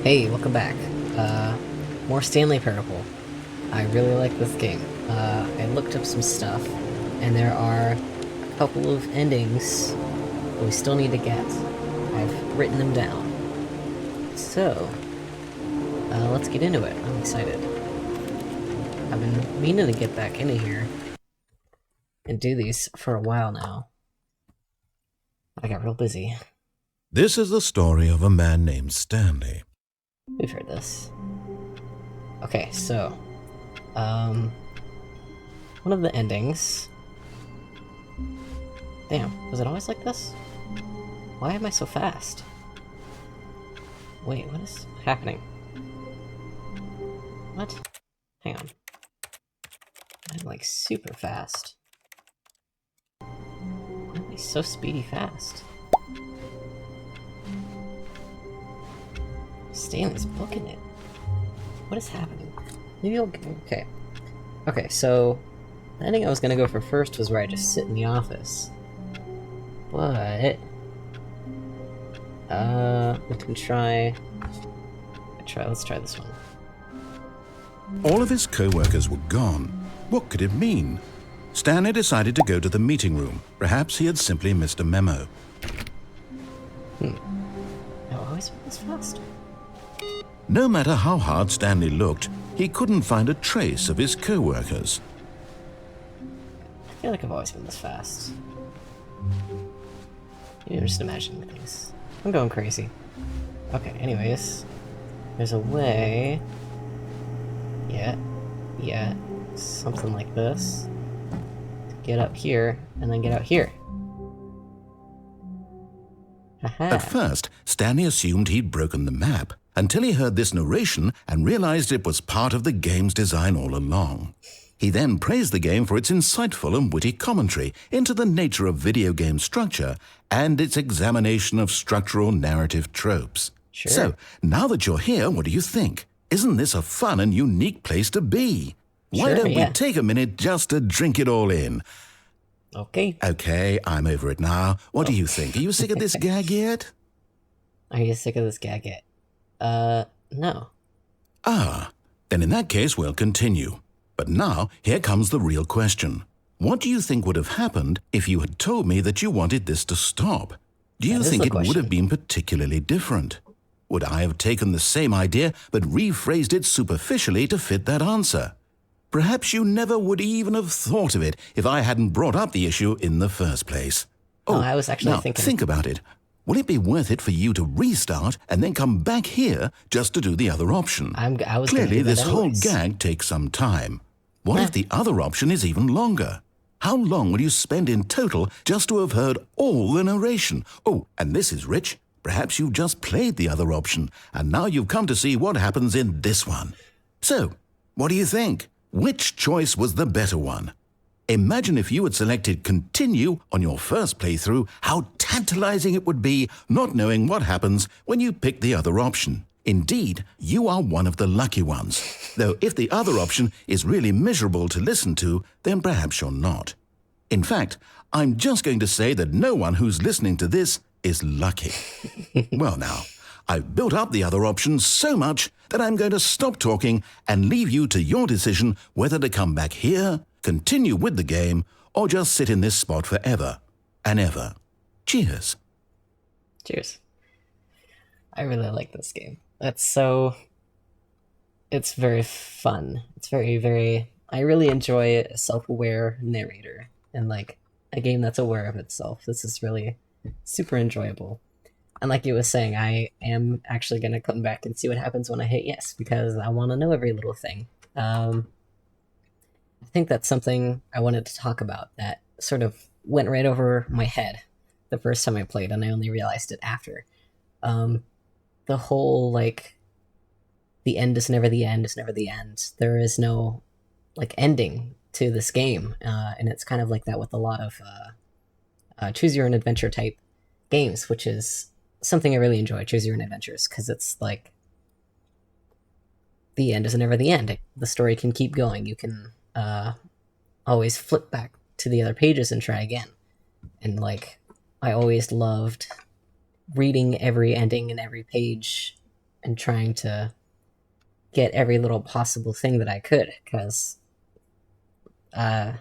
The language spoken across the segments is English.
Hey, welcome back. More Stanley Parable. I really like this game. I looked up some stuff, and there are a couple of endings that we still need to get. I've written them down. So, let's get into it. I'm excited. I've been meaning to get back into here and do these for a while now. I got real busy. This is the story of a man named Stanley. We've heard this. Okay, so, one of the endings... Damn, was it always like this? Why am I so fast? Wait, what is happening? What? Hang on. I'm like super fast. Why am I so speedy fast? Stanley's booking it. What is happening? Maybe I'll... Okay. Okay, so... The ending I was gonna go for first was where I just sit in the office. But... we can try... Let's try this one. All of his co-workers were gone. What could it mean? Stanley decided to go to the meeting room. Perhaps he had simply missed a memo. I've always been this fast. No matter how hard Stanley looked, he couldn't find a trace of his co-workers. I feel like I've always been this fast. Maybe I'm just imagining things. I'm going crazy. Okay, anyways. There's a way... Yeah, something like this. To get up here, and then get out here. Haha. At first, Stanley assumed he'd broken the map, until he heard this narration and realized it was part of the game's design all along. He then praised the game for its insightful and witty commentary into the nature of video game structure and its examination of structural narrative tropes. Sure. So, now that you're here, what do you think? Isn't this a fun and unique place to be? Why Sure, don't yeah. we take a minute just to drink it all in? Okay. Okay, I'm over it now. What do you think? Are you sick of this gag yet? Are you sick of this gag yet? No. Ah, then in that case we'll continue. But now, here comes the real question. What do you think would have happened if you had told me that you wanted this to stop? Do you That is think the it would question. have been particularly different? Would I have taken the same idea but rephrased it superficially to fit that answer? Perhaps you never would even have thought of it if I hadn't brought up the issue in the first place. Oh, I was actually now, thinking... think about it. Will it be worth it for you to restart and then come back here just to do the other option? I was gonna Clearly, do that this whole anyways. gag takes some time. What if the other option is even longer? How long will you spend in total just to have heard all the narration? Oh, and this is rich. Perhaps you've just played the other option, and now you've come to see what happens in this one. So, what do you think? Which choice was the better one? Imagine if you had selected continue on your first playthrough, how tantalizing it would be not knowing what happens when you pick the other option. Indeed, you are one of the lucky ones. Though if the other option is really miserable to listen to, then perhaps you're not. In fact, I'm just going to say that no one who's listening to this is lucky. Well now, I've built up the other option so much that I'm going to stop talking and leave you to your decision whether to come back here, continue with the game, or just sit in this spot forever and ever. Cheers. Cheers. I really like this game. It's very fun. It's very... I really enjoy a self-aware narrator, and like, a game that's aware of itself. This is really super enjoyable. And like you was saying, I am actually gonna come back and see what happens when I hit yes, because I want to know every little thing. I think that's something I wanted to talk about that sort of went right over my head the first time I played, and I only realized it after. The whole, like, the end is never the end is never the end. There is no, like, ending to this game, and it's kind of like that with a lot of choose your own adventure type games, which is something I really enjoy, choose your own adventures, because it's like the end is never the end. The story can keep going. You can always flip back to the other pages and try again. And like, I always loved reading every ending and every page and trying to get every little possible thing that I could, because I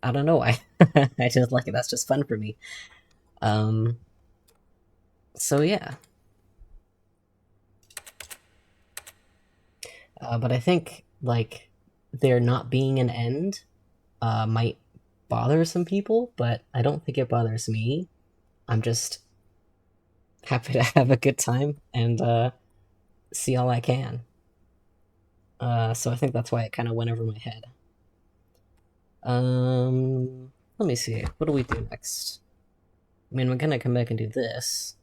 don't know why. I just like it. That's just fun for me. Um, so yeah. But I think like there not being an end might bother some people, but I don't think it bothers me. I'm just happy to have a good time and see all I can. So I think that's why it kind of went over my head. Let me see. What do we do next? I mean, we're gonna come back and do this.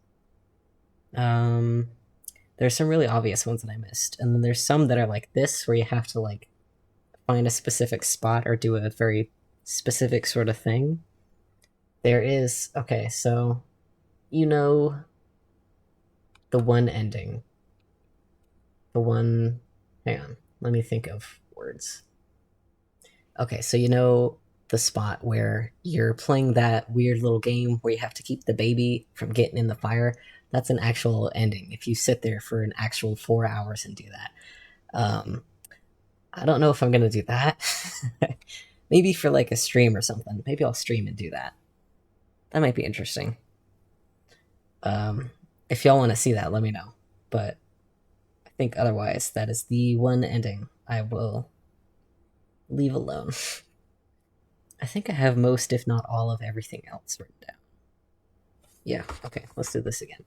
There's some really obvious ones that I missed, and then there's some that are like this, where you have to like find a specific spot or do a very specific sort of thing. There is okay, so you know the one ending, the one. Hang on, let me think of words. Okay, so you know the spot where you're playing that weird little game where you have to keep the baby from getting in the fire. That's an actual ending. If you sit there for an actual 4 hours and do that, I don't know if I'm gonna do that. Maybe for like a stream or something. Maybe I'll stream and do that. That might be interesting. If y'all want to see that, let me know. But I think otherwise, that is the one ending I will leave alone. I think I have most, if not all, of everything else written down. Yeah, okay, let's do this again.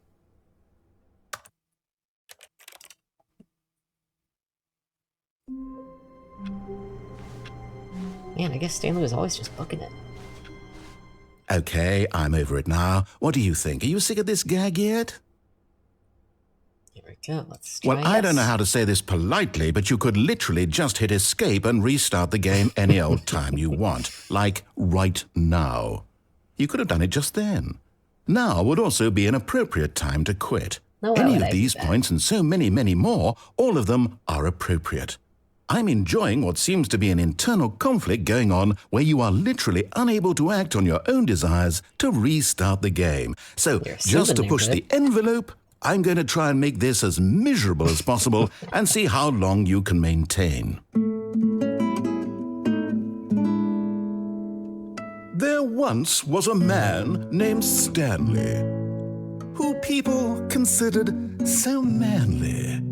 Man, I guess Stanley was always just booking it. Okay, I'm over it now. What do you think? Are you sick of this gag yet? Here we go, let's try. Well, I don't know how to say this politely, but you could literally just hit escape and restart the game any old time you want. Like right now. You could have done it just then. Now would also be an appropriate time to quit. No, Any of these points and so many, many more, all of them are appropriate. I'm enjoying what seems to be an internal conflict going on where you are literally unable to act on your own desires to restart the game. So just to push the envelope, I'm going to try and make this as miserable as possible and see how long you can maintain. There once was a man named Stanley, who people considered so manly.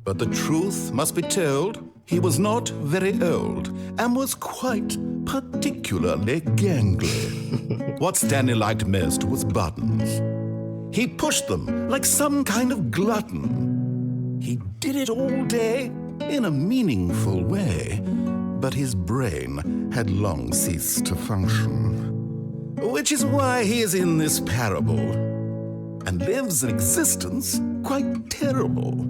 But the truth must be told, he was not very old and was quite particularly gangly. What Stanley liked most was buttons. He pushed them like some kind of glutton. He did it all day in a meaningful way, but his brain had long ceased to function. Which is why he is in this parable and lives an existence quite terrible.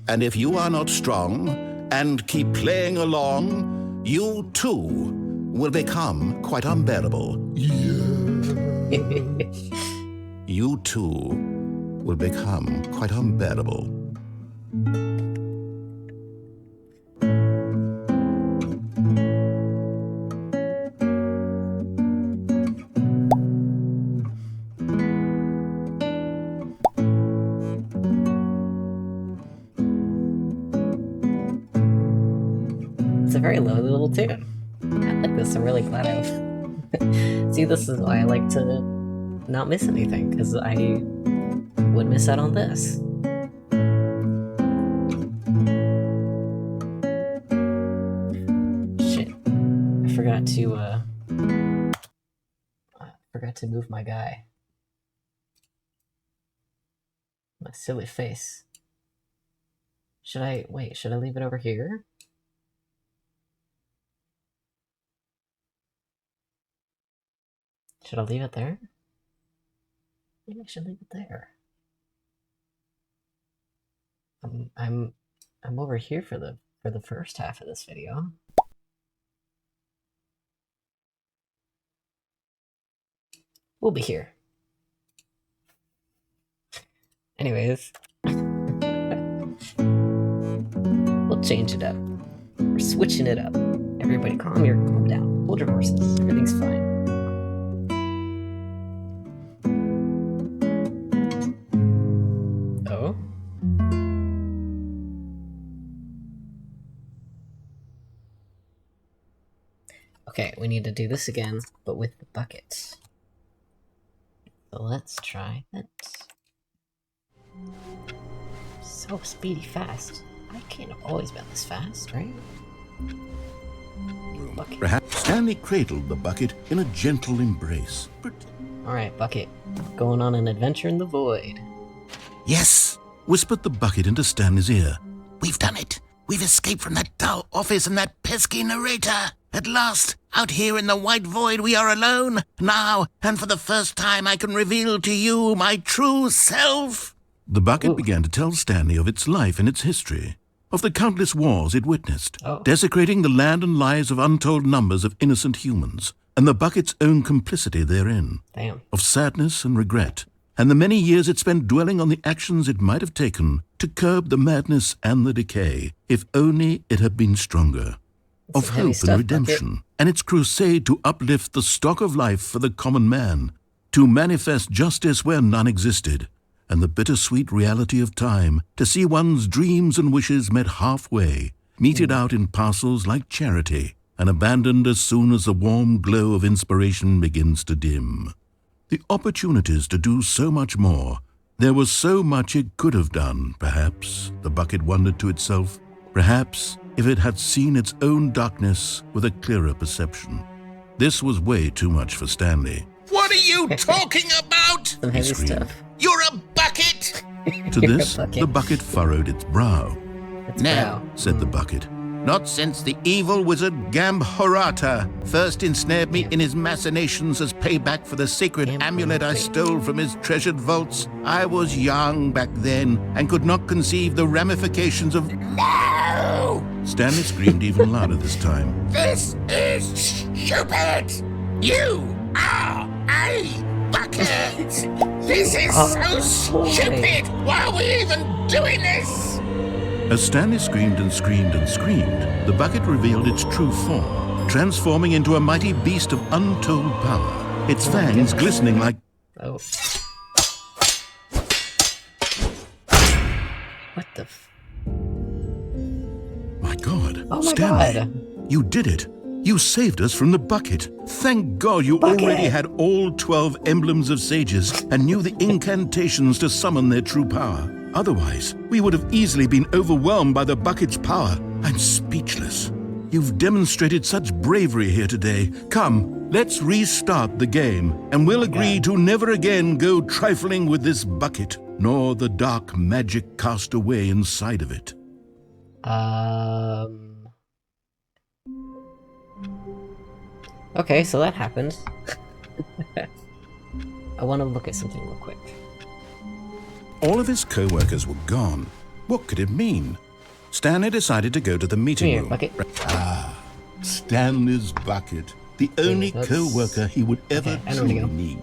And if you are not strong and keep playing along, you too will become quite unbearable. Yeah. You too will become quite unbearable. It's a very lovely little tune. I like this. I'm really glad I've... See, this is why I like to not miss anything, because I would miss out on this. Shit. I forgot to move my guy. My silly face. Should I leave it over here? Should I leave it there? Maybe I should leave it there. I'm over here for the first half of this video. We'll be here. Anyways, we'll change it up. We're switching it up. Everybody calm down. Hold your horses. Everything's fine. Okay, we need to do this again, but with the bucket. So let's try that. So speedy fast. I can't have always been this fast, right? Bucket. Perhaps Stanley cradled the bucket in a gentle embrace. Alright, Bucket. Going on an adventure in the void. Yes, whispered the bucket into Stanley's ear. We've done it. We've escaped from that dull office and that pesky narrator. At last, out here in the white void, we are alone. Now, and for the first time, I can reveal to you my true self. The bucket began to tell Stanley of its life and its history, of the countless wars it witnessed, desecrating the land and lives of untold numbers of innocent humans, and the bucket's own complicity therein. Damn. Of sadness and regret, and the many years it spent dwelling on the actions it might have taken to curb the madness and the decay, if only it had been stronger. Of hope and redemption, and its crusade to uplift the stock of life for the common man, to manifest justice where none existed, and the bittersweet reality of time, to see one's dreams and wishes met halfway, meted out in parcels like charity, and abandoned as soon as the warm glow of inspiration begins to dim. The opportunities to do so much more. There was so much it could have done, perhaps, the bucket wondered to itself. Perhaps, if it had seen its own darkness with a clearer perception. This was way too much for Stanley. What are you talking about? Some heavy stuff. You're a bucket! To this, the bucket furrowed its brow. Now, said the bucket, not since the evil wizard Gambhorata first ensnared me in his machinations as payback for the sacred amulet I stole from his treasured vaults. I was young back then and could not conceive the ramifications of... No! Stanley screamed even louder this time. This is stupid! You are a bucket! This is so stupid! Why are we even doing this? As Stanley screamed and screamed and screamed, the bucket revealed its true form, transforming into a mighty beast of untold power, its fangs glistening like... Oh. What the My God, Oh my Stanley, God. You did it. You saved us from the bucket. Thank God you already had all 12 emblems of sages and knew the incantations to summon their true power. Otherwise, we would have easily been overwhelmed by the bucket's power. I'm speechless. You've demonstrated such bravery here today. Come, let's restart the game, and we'll agree to never again go trifling with this bucket, nor the dark magic cast away inside of it. Okay, so that happened. I want to look at something real quick. All of his co-workers were gone. What could it mean? Stanley decided to go to the meeting room. Bucket. Stanley's bucket. The only co-worker he would ever truly need.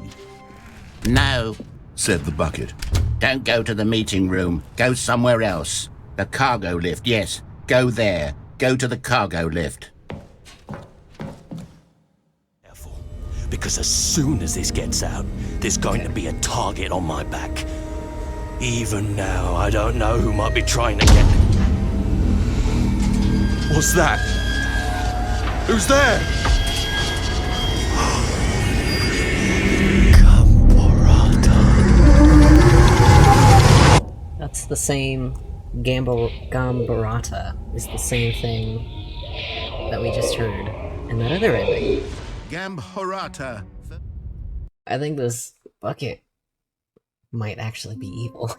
No, said the bucket. don't go to the meeting room. Go somewhere else. The cargo lift, yes. Go there. Go to the cargo lift. Careful, because as soon as this gets out, there's going to be a target on my back. Even now, I don't know who might be trying to get... What's that? Who's there? That's the same Gambarata is the same thing that we just heard in that other ending. Gambhorata. I think this bucket might actually be evil.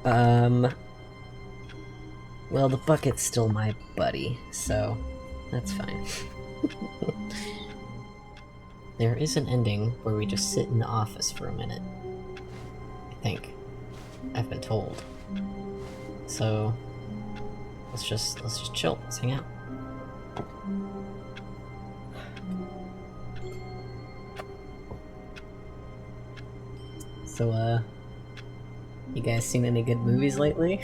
Well, the bucket's still my buddy, so that's fine. There is an ending where we just sit in the office for a minute. I think. I've been told. So let's just chill. Let's hang out. So, you guys seen any good movies lately?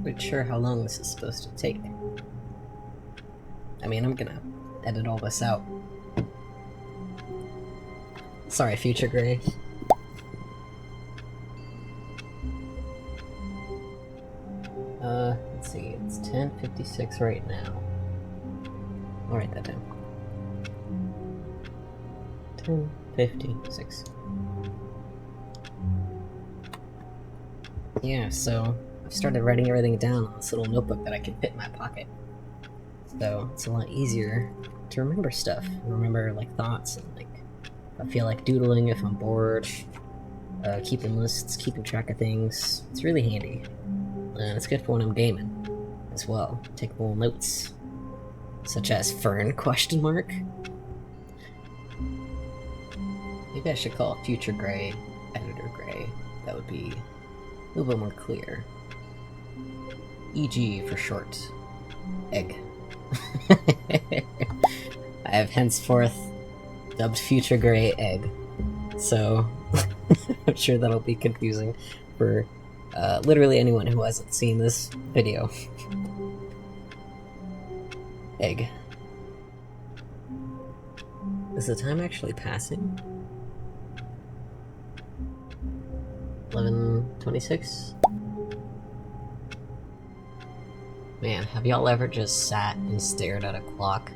quite sure how long this is supposed to take. I mean, I'm gonna edit all this out. Sorry, Future Gray. Let's see, it's 10:56 right now. I'll write that down. 10:56. Yeah, so I've started writing everything down on this little notebook that I can fit in my pocket. So it's a lot easier to remember stuff, remember like thoughts, and like if I feel like doodling, if I'm bored, keeping lists, keeping track of things. It's really handy, and it's good for when I'm gaming as well. Take little notes, such as Fern ? Maybe I should call Future Gray Editor Gray. That would be a little bit more clear. EG for short. Egg. I have henceforth dubbed Future Gray Egg. So I'm sure that'll be confusing for literally anyone who hasn't seen this video. Egg. Is the time actually passing? 11:26? Man, have y'all ever just sat and stared at a clock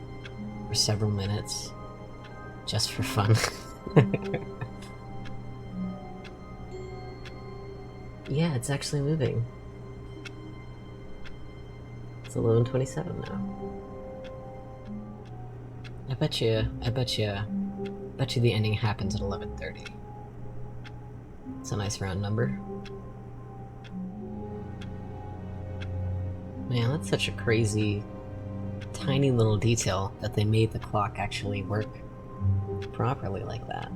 for several minutes just for fun? Yeah, it's actually moving. It's 11:27 now. I bet you the ending happens at 11:30. It's a nice round number. Man, that's such a crazy, tiny little detail that they made the clock actually work properly like that.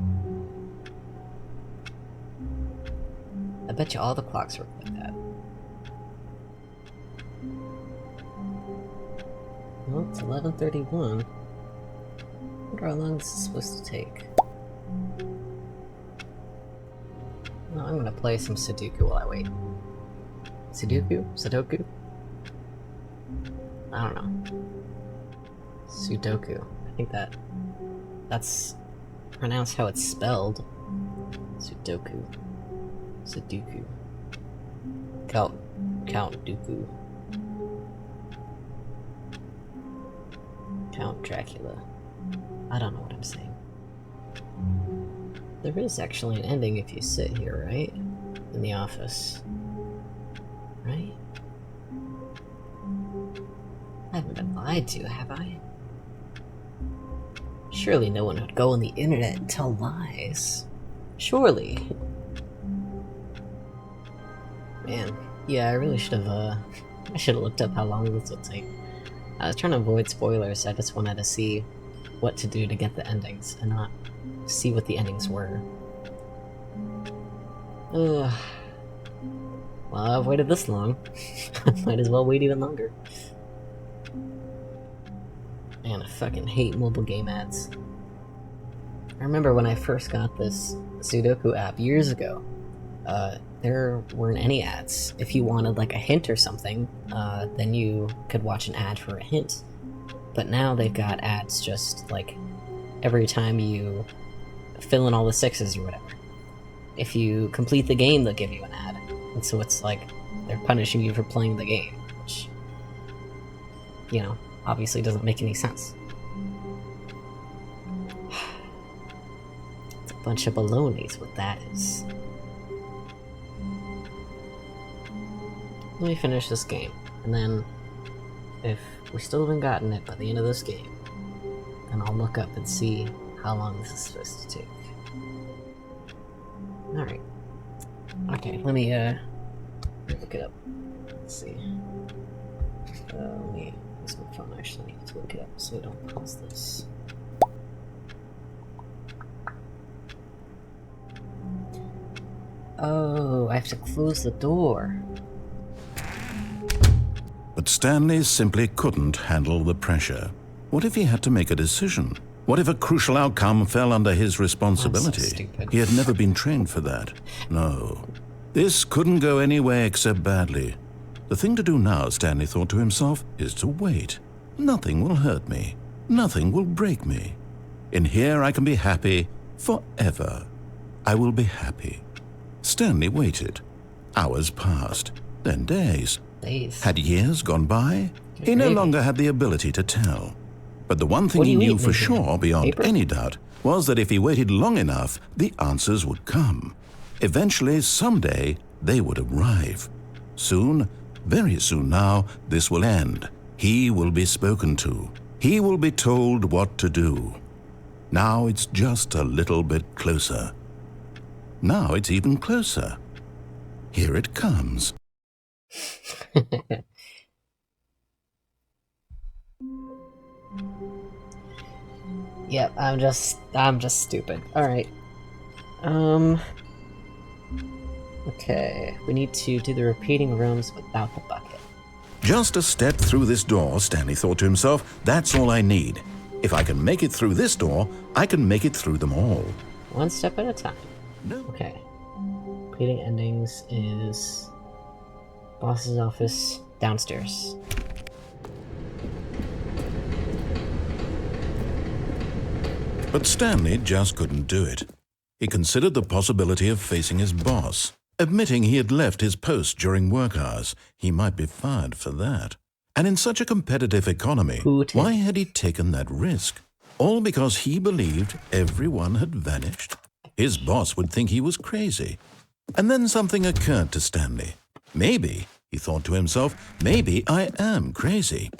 I bet you all the clocks work like that. Well, it's 11:31. I wonder how long this is supposed to take. Well, I'm gonna play some Sudoku while I wait. Sudoku? I don't know. Sudoku. I think that's pronounced how it's spelled. Sudoku. Count Dooku. Count Dracula. I don't know what I'm saying. There is actually an ending if you sit here, right? In the office. Right? I haven't been lied to, have I? Surely no one would go on the internet and tell lies. Surely. Man, yeah, I really should have, I should have looked up how long this would take. I was trying to avoid spoilers, I just wanted to see what to do to get the endings, and not see what the endings were. Well, I've waited this long. I might as well wait even longer. Man, I fucking hate mobile game ads. I remember when I first got this Sudoku app years ago, there weren't any ads. If you wanted like a hint or something, then you could watch an ad for a hint. But now they've got ads just like every time you fill in all the sixes or whatever. If you complete the game, they'll give you an ad. And so it's like they're punishing you for playing the game, which, you know, obviously doesn't make any sense. It's a bunch of baloney is what that is. Let me finish this game, and then if we still haven't gotten it by the end of this game, then I'll look up and see how long this is supposed to take. Alright. Okay, let me look it up. Let's see. Let me use my phone actually to look it up so I don't pause this. Oh, I have to close the door. But Stanley simply couldn't handle the pressure. What if he had to make a decision? What if a crucial outcome fell under his responsibility? I'm so stupid. He had never been trained for that. No. This couldn't go any way except badly. The thing to do now, Stanley thought to himself, is to wait. Nothing will hurt me. Nothing will break me. In here I can be happy forever. I will be happy. Stanley waited. Hours passed, then days. Days. Had years gone by? He no longer had the ability to tell. But the one thing What do he you knew eat, for Nathan? sure, beyond Paper? any doubt, was that if he waited long enough, the answers would come. Eventually, someday, they would arrive. Soon, very soon now, this will end. He will be spoken to. He will be told what to do. Now it's just a little bit closer. Now it's even closer. Here it comes. Yep, I'm just stupid. Alright. Okay, we need to do the repeating rooms without the bucket. Just a step through this door, Stanley thought to himself, that's all I need. If I can make it through this door, I can make it through them all. One step at a time. No. Okay. Repeating endings is boss's office downstairs. But Stanley just couldn't do it. He considered the possibility of facing his boss. Admitting he had left his post during work hours, he might be fired for that. And in such a competitive economy, why had he taken that risk? All because he believed everyone had vanished? His boss would think he was crazy. And then something occurred to Stanley. Maybe, he thought to himself, maybe I am crazy.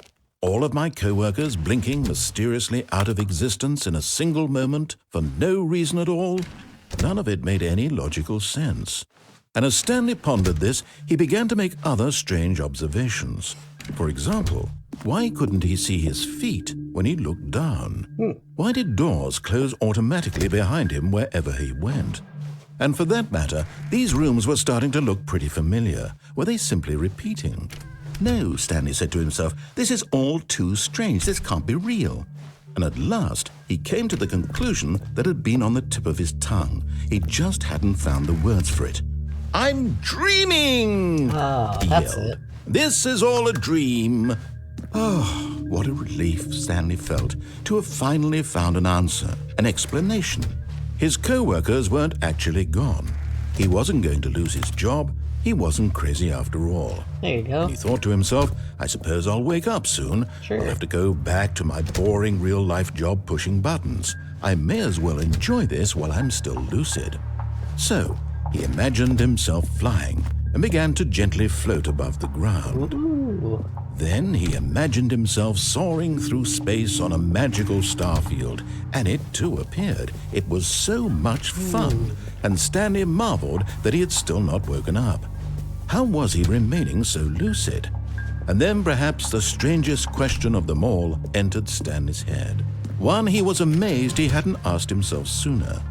All of my co-workers blinking mysteriously out of existence in a single moment for no reason at all? None of it made any logical sense. And as Stanley pondered this, he began to make other strange observations. For example, why couldn't he see his feet when he looked down? Why did doors close automatically behind him wherever he went? And for that matter, these rooms were starting to look pretty familiar. Were they simply repeating? No, Stanley said to himself, this is all too strange. This can't be real. And at last, he came to the conclusion that had been on the tip of his tongue. He just hadn't found the words for it. I'm dreaming! Oh, he that's yelled. it. This is all a dream. Oh, what a relief Stanley felt to have finally found an answer, an explanation. His co-workers weren't actually gone. He wasn't going to lose his job. He wasn't crazy after all. There you go. He thought to himself, I suppose I'll wake up soon. Sure. I'll have to go back to my boring real-life job pushing buttons. I may as well enjoy this while I'm still lucid. So, he imagined himself flying and began to gently float above the ground. Ooh. Then he imagined himself soaring through space on a magical starfield, and it too appeared. It was so much fun, and Stanley marveled that he had still not woken up. How was he remaining so lucid? And then perhaps the strangest question of them all entered Stanley's head. One he was amazed he hadn't asked himself sooner.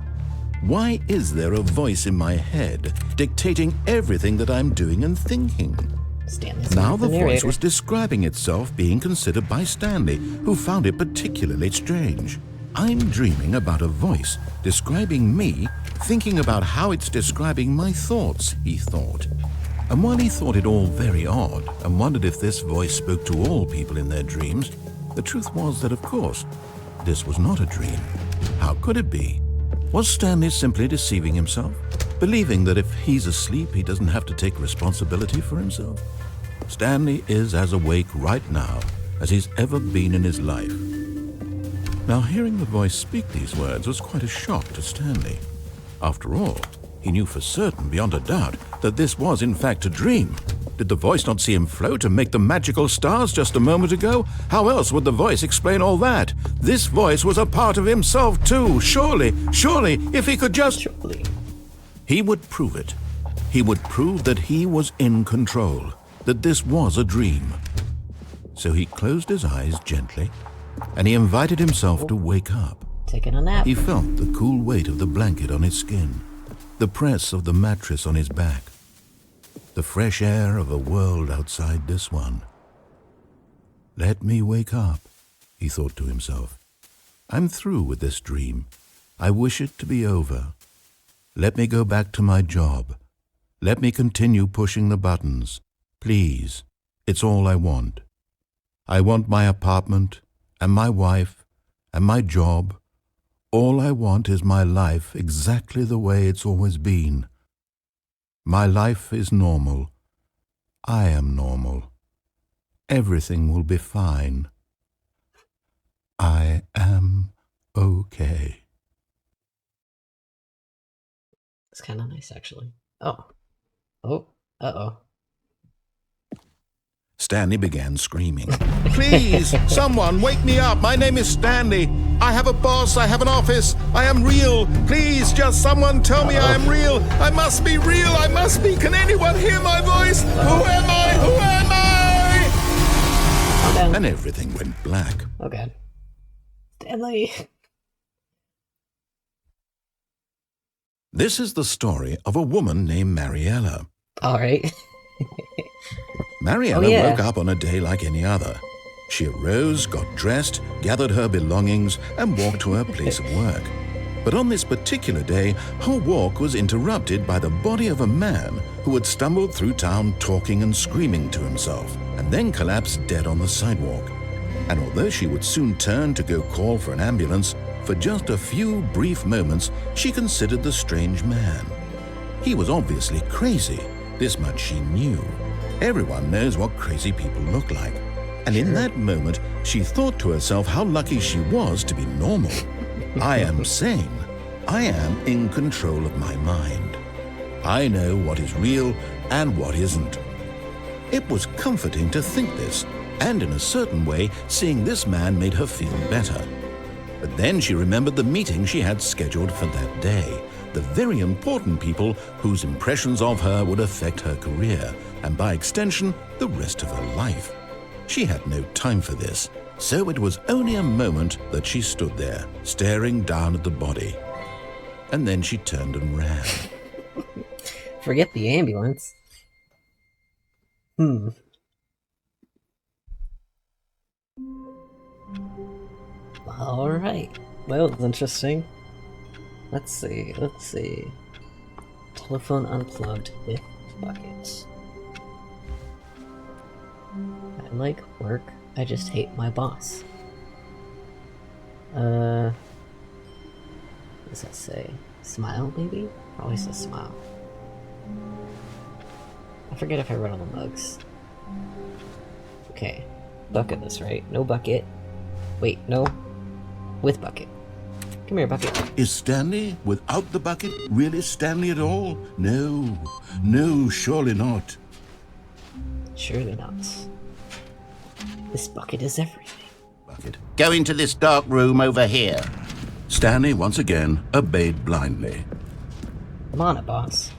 Why is there a voice in my head dictating everything that I'm doing and thinking? Stanley's Now the voice narrator. was describing itself being considered by Stanley, who found it particularly strange. I'm dreaming about a voice describing me, thinking about how it's describing my thoughts, he thought. And while he thought it all very odd and wondered if this voice spoke to all people in their dreams, the truth was that, of course, this was not a dream. How could it be? Was Stanley simply deceiving himself, believing that if he's asleep, he doesn't have to take responsibility for himself? Stanley is as awake right now as he's ever been in his life. Now, hearing the voice speak these words was quite a shock to Stanley. After all, he knew for certain, beyond a doubt, that this was in fact a dream. Did the voice not see him float and make the magical stars just a moment ago? How else would the voice explain all that? This voice was a part of himself too. Surely, if he could just... Surely. He would prove it. He would prove that he was in control, that this was a dream. So he closed his eyes gently, and he invited himself to wake up. Taking a nap. He felt the cool weight of the blanket on his skin, the press of the mattress on his back, the fresh air of a world outside this one. Let me wake up, he thought to himself. I'm through with this dream. I wish it to be over. Let me go back to my job. Let me continue pushing the buttons. Please, It's all I want. I want my apartment, and my wife, and my job. All I want is my life exactly the way it's always been. My life is normal. I am normal. Everything will be fine. I am okay. It's kind of nice, actually. Oh. Oh. Uh-oh. Stanley began screaming. Please, someone, wake me up. My name is Stanley. I have a boss. I have an office. I am real. Please, just someone tell me I am real. I must be real. I must be. Can anyone hear my voice? Who am I? Who am I? And everything went black. Oh, God. Stanley. This is the story of a woman named Mariella. All right. Mariella woke up on a day like any other. She arose, got dressed, gathered her belongings, and walked to her place of work. But on this particular day, her walk was interrupted by the body of a man who had stumbled through town talking and screaming to himself, and then collapsed dead on the sidewalk. And although she would soon turn to go call for an ambulance, for just a few brief moments she considered the strange man. He was obviously crazy, this much she knew. Everyone knows what crazy people look like. And in that moment, she thought to herself how lucky she was to be normal. I am sane. I am in control of my mind. I know what is real and what isn't. It was comforting to think this, and in a certain way, seeing this man made her feel better. But then she remembered the meeting she had scheduled for that day, the very important people whose impressions of her would affect her career, and by extension, the rest of her life. She had no time for this, so it was only a moment that she stood there, staring down at the body. And then she turned and ran. Forget the ambulance. Alright. Well, that's interesting. Let's see. Telephone unplugged with buckets. I like work. I just hate my boss. What does that say? Smile, maybe? Probably says smile. I forget if I read all the mugs. Okay. Bucketless, right? No bucket. Wait, no. With bucket. Come here, bucket. Is Stanley without the bucket really Stanley at all? No, surely not. Surely not. This bucket is everything. Bucket. Go into this dark room over here. Stanley once again obeyed blindly. Come on, boss.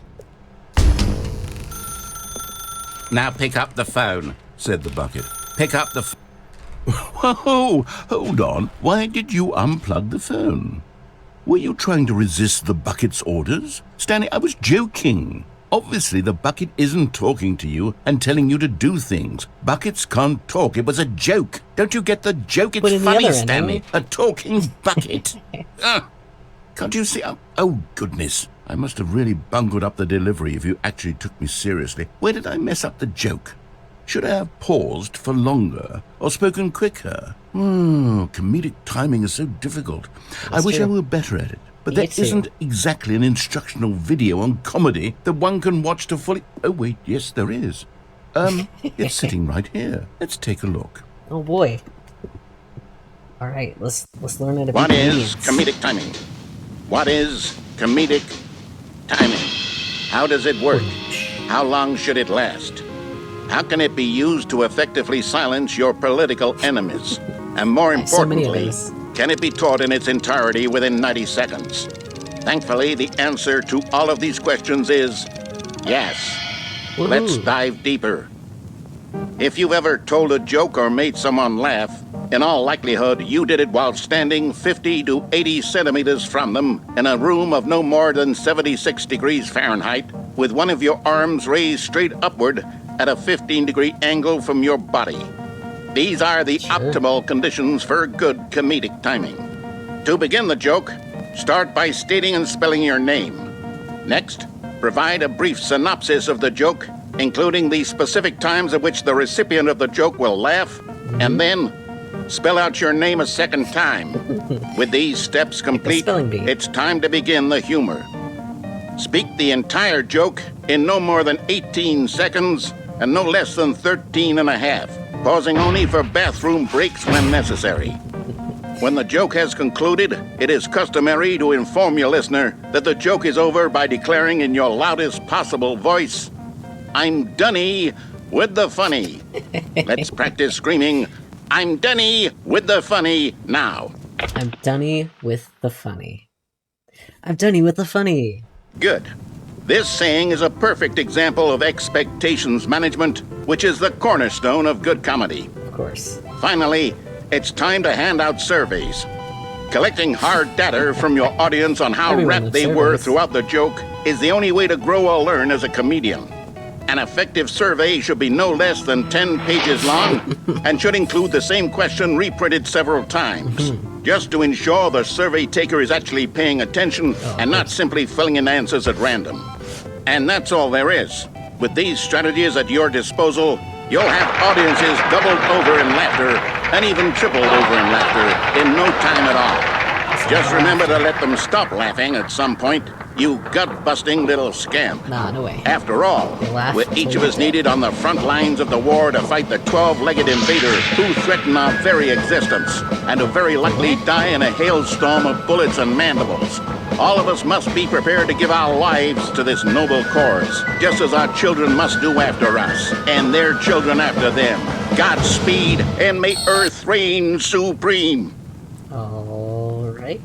Now pick up the phone. Said the bucket. Pick up the Whoa, hold on. Why did you unplug the phone? Were you trying to resist the bucket's orders? Stanley, I was joking. Obviously, the bucket isn't talking to you and telling you to do things. Buckets can't talk. It was a joke. Don't you get the joke? It's funny, Stanley. A talking bucket. Can't you see? Oh, goodness. I must have really bungled up the delivery if you actually took me seriously. Where did I mess up the joke? Should I have paused for longer or spoken quicker? Comedic timing is so difficult. I wish I were better at it. But there isn't exactly an instructional video on comedy that one can watch to fully... Oh, wait, yes, there is. It's sitting right here. Let's take a look. Oh, boy. All right, let's learn it. What is comedic timing? What is comedic timing? How does it work? How long should it last? How can it be used to effectively silence your political enemies? And more importantly, can it be taught in its entirety within 90 seconds? Thankfully, the answer to all of these questions is yes. Woo-hoo. Let's dive deeper. If you've ever told a joke or made someone laugh, in all likelihood, you did it while standing 50 to 80 centimeters from them in a room of no more than 76 degrees Fahrenheit, with one of your arms raised straight upward at a 15-degree angle from your body. These are the optimal conditions for good comedic timing. To begin the joke, start by stating and spelling your name. Next, provide a brief synopsis of the joke including the specific times at which the recipient of the joke will laugh, and then spell out your name a second time. With these steps complete, it's time to begin the humor. Speak the entire joke in no more than 18 seconds and no less than 13 and a half, pausing only for bathroom breaks when necessary. When the joke has concluded, it is customary to inform your listener that the joke is over by declaring in your loudest possible voice, "I'm dunny with the funny." Let's practice screaming, "I'm dunny with the funny" now. I'm dunny with the funny. I'm dunny with the funny. Good. This saying is a perfect example of expectations management, which is the cornerstone of good comedy. Of course. Finally, it's time to hand out surveys. Collecting hard data from your audience on how rapt they were throughout the joke is the only way to grow or learn as a comedian. An effective survey should be no less than 10 pages long and should include the same question reprinted several times, just to ensure the survey taker is actually paying attention and not simply filling in answers at random. And that's all there is. With these strategies at your disposal, you'll have audiences doubled over in laughter and even tripled over in laughter in no time at all. Just remember to let them stop laughing at some point, you gut-busting little scamp. Nah, no way. After all, with each of us needed on the front lines of the war to fight the 12-legged invader who threaten our very existence, and who very likely die in a hailstorm of bullets and mandibles. All of us must be prepared to give our lives to this noble cause, just as our children must do after us, and their children after them. Godspeed, and may Earth reign supreme. Alright.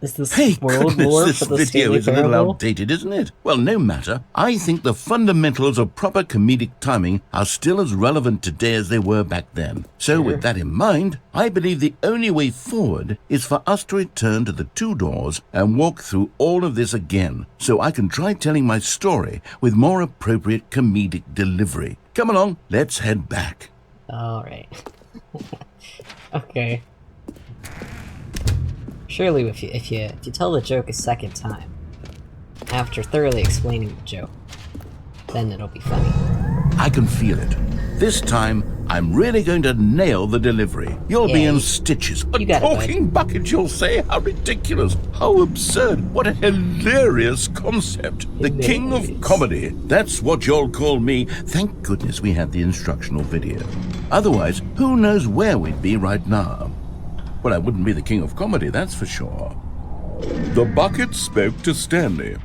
Is this Hey, world goodness, war this for the video Stanley is a little Parable? outdated, isn't it? Well, no matter. I think the fundamentals of proper comedic timing are still as relevant today as they were back then. So with that in mind, I believe the only way forward is for us to return to the two doors and walk through all of this again, so I can try telling my story with more appropriate comedic delivery. Come along, let's head back. Alright. Okay. Surely if you tell the joke a second time, after thoroughly explaining the joke, then it'll be funny. I can feel it. This time, I'm really going to nail the delivery. You'll be in stitches. A talking bucket, you'll say? How ridiculous. How absurd. What a hilarious concept. The king of comedy. That's what you'll call me. Thank goodness we had the instructional video. Otherwise, who knows where we'd be right now. Well, I wouldn't be the king of comedy, that's for sure. The bucket spoke to Stanley.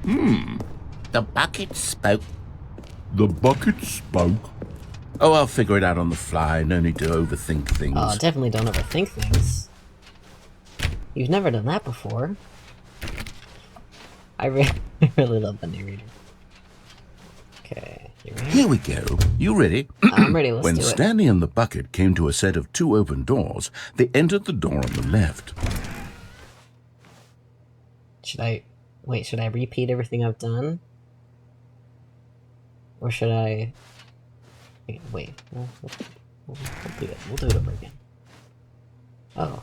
The bucket spoke. The bucket spoke. Oh, I'll figure it out on the fly. No need to overthink things. Oh, definitely don't overthink things. You've never done that before. I really love the narrator. Okay, here we go. You ready? I'm ready, let's When do it. Stanley and the bucket came to a set of two open doors, they entered the door on the left. Should I repeat everything I've done? Or should I... Wait, we'll do it. We'll do it over again. Oh,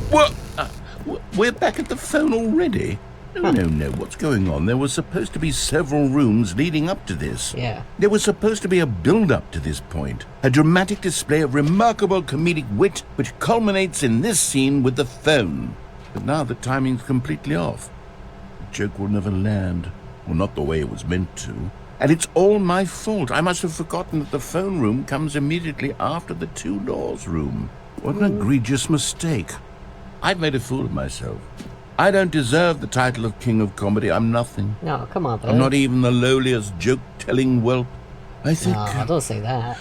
what? What? We're back at the phone already? No, what's going on? There were supposed to be several rooms leading up to this. Yeah. There was supposed to be a build-up to this point, a dramatic display of remarkable comedic wit which culminates in this scene with the phone. But now the timing's completely off. The joke will never land. Well, not the way it was meant to. And it's all my fault. I must have forgotten that the phone room comes immediately after the two doors room. What an egregious mistake. I've made a fool of myself. I don't deserve the title of King of Comedy. I'm nothing. No, come on, bro. I'm not even the lowliest joke-telling whelp. I think... No, don't say that.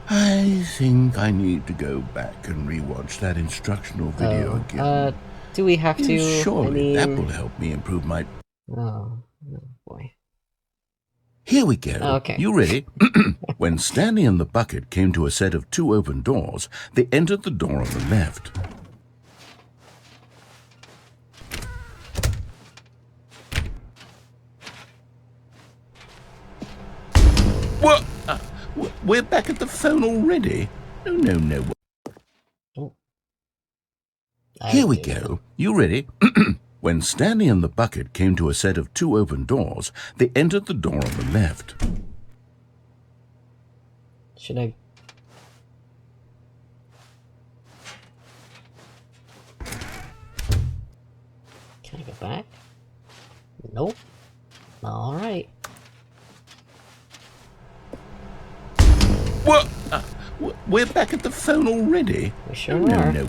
I think I need to go back and rewatch that instructional video again. Do we have to? Surely that will help me improve my... Oh boy. Here we go. Okay. You ready? When Stanley and the bucket came to a set of two open doors, they entered the door on the left. What? We're back at the phone already? No. Oh. Here we go. You ready? When Stanley and the bucket came to a set of 2 open doors, they entered the door on the left. Should I... Can I go back? Nope. Alright. What? We're back at the phone already? We sure No, are. no.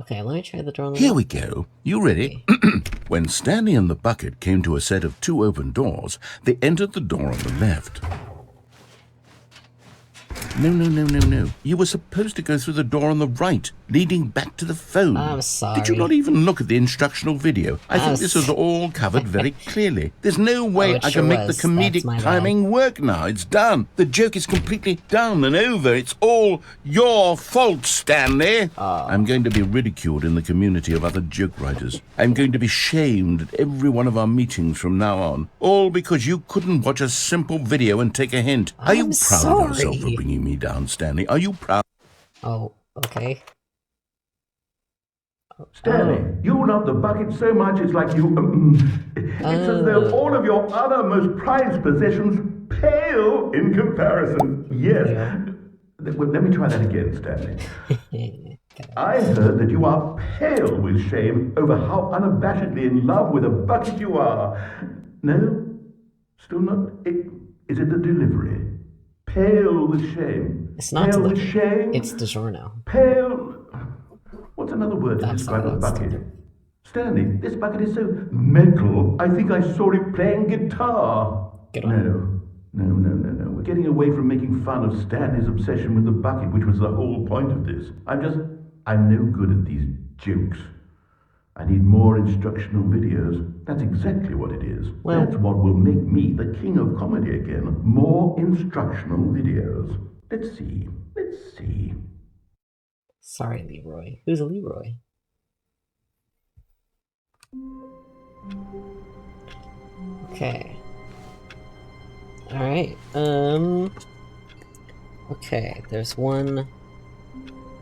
Okay, let me try the door on the Here left. we go. You ready? When Stanley and the bucket came to a set of 2 open doors, they entered the door on the left. No. You were supposed to go through the door on the right, leading back to the phone. I'm sorry. Did you not even look at the instructional video? I think this was all covered very clearly. There's no way it I sure can make the was. That's comedic my bad. timing work now. It's done. The joke is completely done and over. It's all your fault, Stanley. I'm going to be ridiculed in the community of other joke writers. I'm going to be shamed at every one of our meetings from now on. All because you couldn't watch a simple video and take a hint. Are you I'm proud of yourself for sorry. bringing me down, Stanley? Are you proud? Oh, okay. Stanley, you love the bucket so much it's like you... it's as though all of your other most prized possessions pale in comparison. Yes. Well, let me try that again, Stanley. I heard that you are pale with shame over how unabashedly in love with a bucket you are. No? Still not? Is it the delivery? Pale with shame. It's not pale with delivery. shame. It's DiGiorno. Pale. What's another word to That's describe not a what it's bucket? Stanley, this bucket is so metal. I think I saw it playing guitar. Get on. No. We're getting away from making fun of Stanley's obsession with the bucket, which was the whole point of this. I'm no good at these jokes. I need more instructional videos. That's exactly what it is. Well- That's what will make me the king of comedy again. More instructional videos. Let's see. Sorry, Leroy. Who's a Leroy? Okay. Alright, okay, there's one...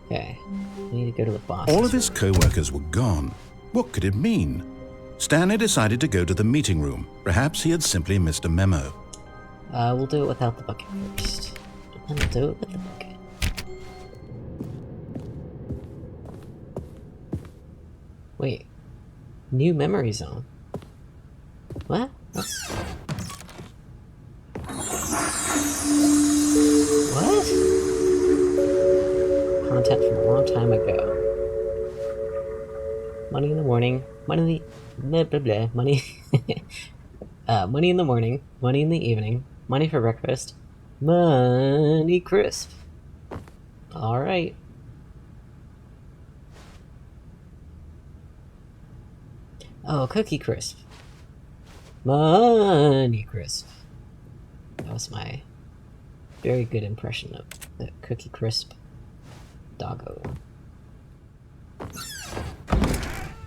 Okay, I need to go to the boss. All of his co-workers were gone. What could it mean? Stanley decided to go to the meeting room. Perhaps he had simply missed a memo. We'll do it without the bucket first. And we'll do it with the bucket. Wait. New memory zone. What? That's... What? Content from a long time ago. Money in the morning. Money in the... Blah, blah, blah. Money... money in the morning. Money in the evening. Money for breakfast. Money crisp. Alright. Oh, Cookie Crisp. Money Crisp. That was my very good impression of the Cookie Crisp doggo.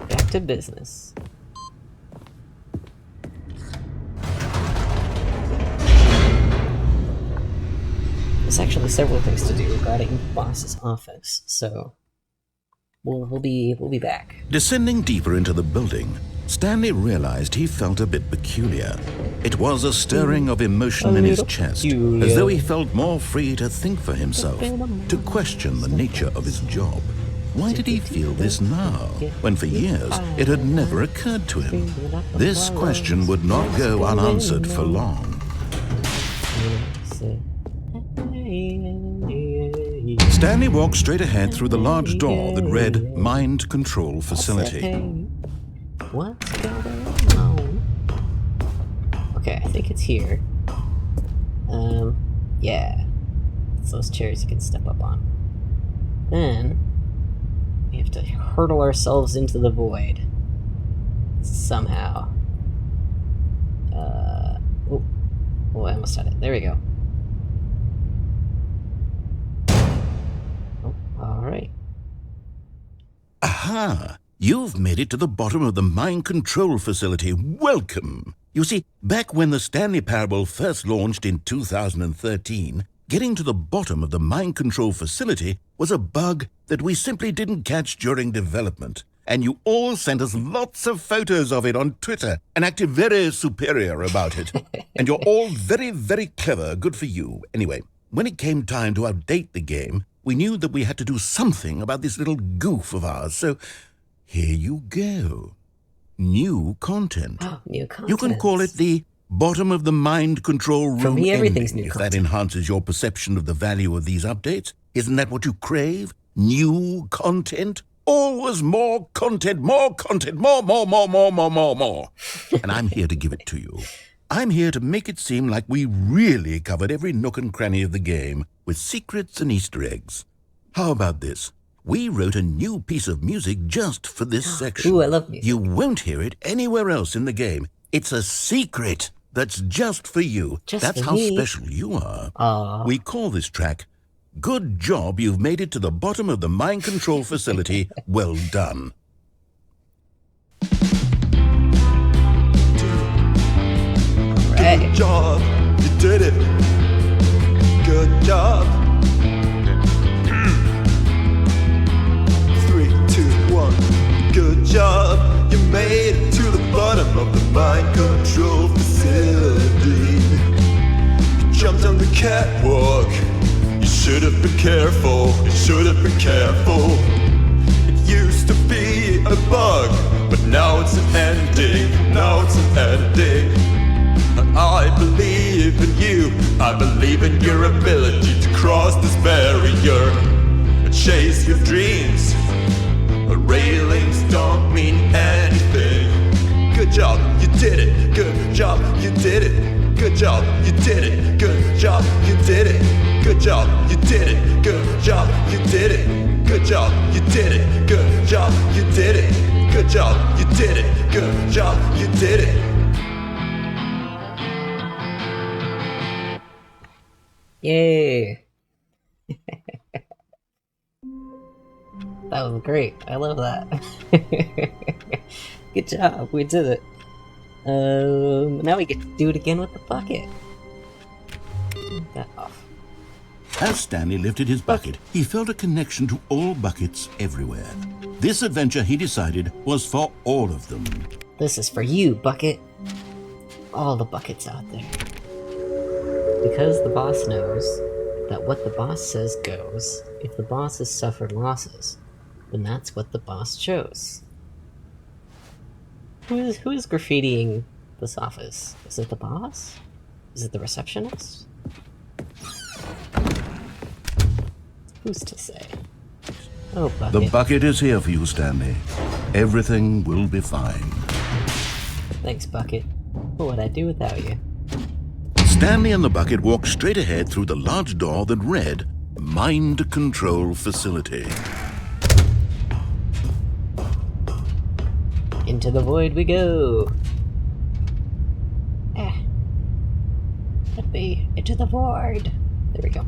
Back to business. There's actually several things to do regarding the boss's office, so we'll be back. Descending deeper into the building, Stanley realized he felt a bit peculiar. It was a stirring of emotion in his chest, as though he felt more free to think for himself, to question the nature of his job. Why did he feel this now, when for years it had never occurred to him? This question would not go unanswered for long. Stanley walked straight ahead through the large door that read Mind Control Facility. What's going on? Okay, I think it's here. Yeah. It's those chairs you can step up on. Then we have to hurtle ourselves into the void. Somehow. Oh, I almost had it. There we go. Oh, alright. Aha! You've made it to the bottom of the mind control facility. Welcome! You see, back when the Stanley Parable first launched in 2013, getting to the bottom of the mind control facility was a bug that we simply didn't catch during development. and you all sent us lots of photos of it on Twitter and acted very superior about it. And you're all very, very clever. Good for you. Anyway, when it came time to update the game, we knew that we had to do something about this little goof of ours. So here you go. New content. New content. You can call it the bottom of the mind control room. For me, everything's ending, new if content. that enhances your perception of the value of these updates. Isn't that what you crave? New content? Always more content, more, more. And I'm here to give it to you. I'm here to make it seem like we really covered every nook and cranny of the game with secrets and Easter eggs. How about this? We wrote a new piece of music just for this section. Ooh, I love music. You won't hear it anywhere else in the game. It's a secret that's just for you. That's how special you are. We call this track, Good Job You've Made It to the Bottom of the Mind Control Facility. Well done. Right. Good job, you did it. Good job. 3, 2, 1. Good job, you made it to the bottom of the mind control facility. You jumped on the catwalk. You should have been careful. You should have been careful. It used to be a bug, but now it's an ending. Now it's an ending. I believe in you. I believe in your ability to cross this barrier and chase your dreams. Railings don't mean anything. Good job, you did it. Good job, you did it. Good job, you did it. Good job, you did it. Good job, you did it. Good job, you did it. Good job, you did it. Good job, you did it. Good job, you did it. Good job, you did it. Yay! That was great. I love that. Good job. We did it. Now we get to do it again with the bucket. Take that off. As Stanley lifted his bucket, he felt a connection to all buckets everywhere. This adventure, he decided, was for all of them. This is for you, bucket. All the buckets out there. Because the boss knows that what the boss says goes. If the boss has suffered losses, then that's what the boss chose. Who is graffitiing this office? Is it the boss? Is it the receptionist? Who's to say? Oh, bucket. The bucket is here for you, Stanley. Everything will be fine. Thanks, bucket. What would I do without you? Stanley and the bucket walked straight ahead through the large door that read, Mind Control Facility. Into the void we go! Let me into the void! There we go.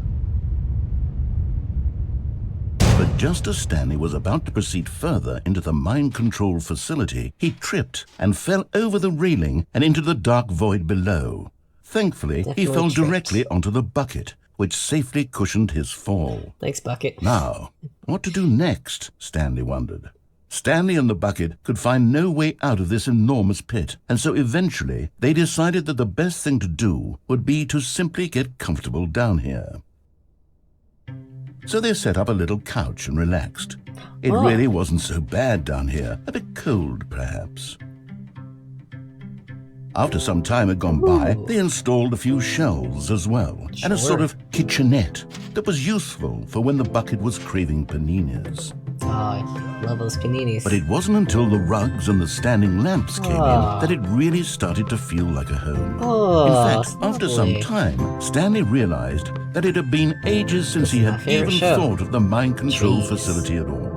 But just as Stanley was about to proceed further into the mind control facility, he tripped and fell over the railing and into the dark void below. Thankfully, he fell directly onto the bucket, which safely cushioned his fall. Thanks, bucket. Now, what to do next? Stanley wondered. Stanley and the bucket could find no way out of this enormous pit, and so eventually they decided that the best thing to do would be to simply get comfortable down here. So they set up a little couch and relaxed. It really wasn't so bad down here, a bit cold perhaps. After some time had gone by, they installed a few shelves as well, and a sort of kitchenette that was useful for when the bucket was craving paninis. Oh, I love those paninis. But it wasn't until the rugs and the standing lamps came in that it really started to feel like a home. In fact, after some time, Stanley realized that it had been ages since he had even thought of the mind control facility at all.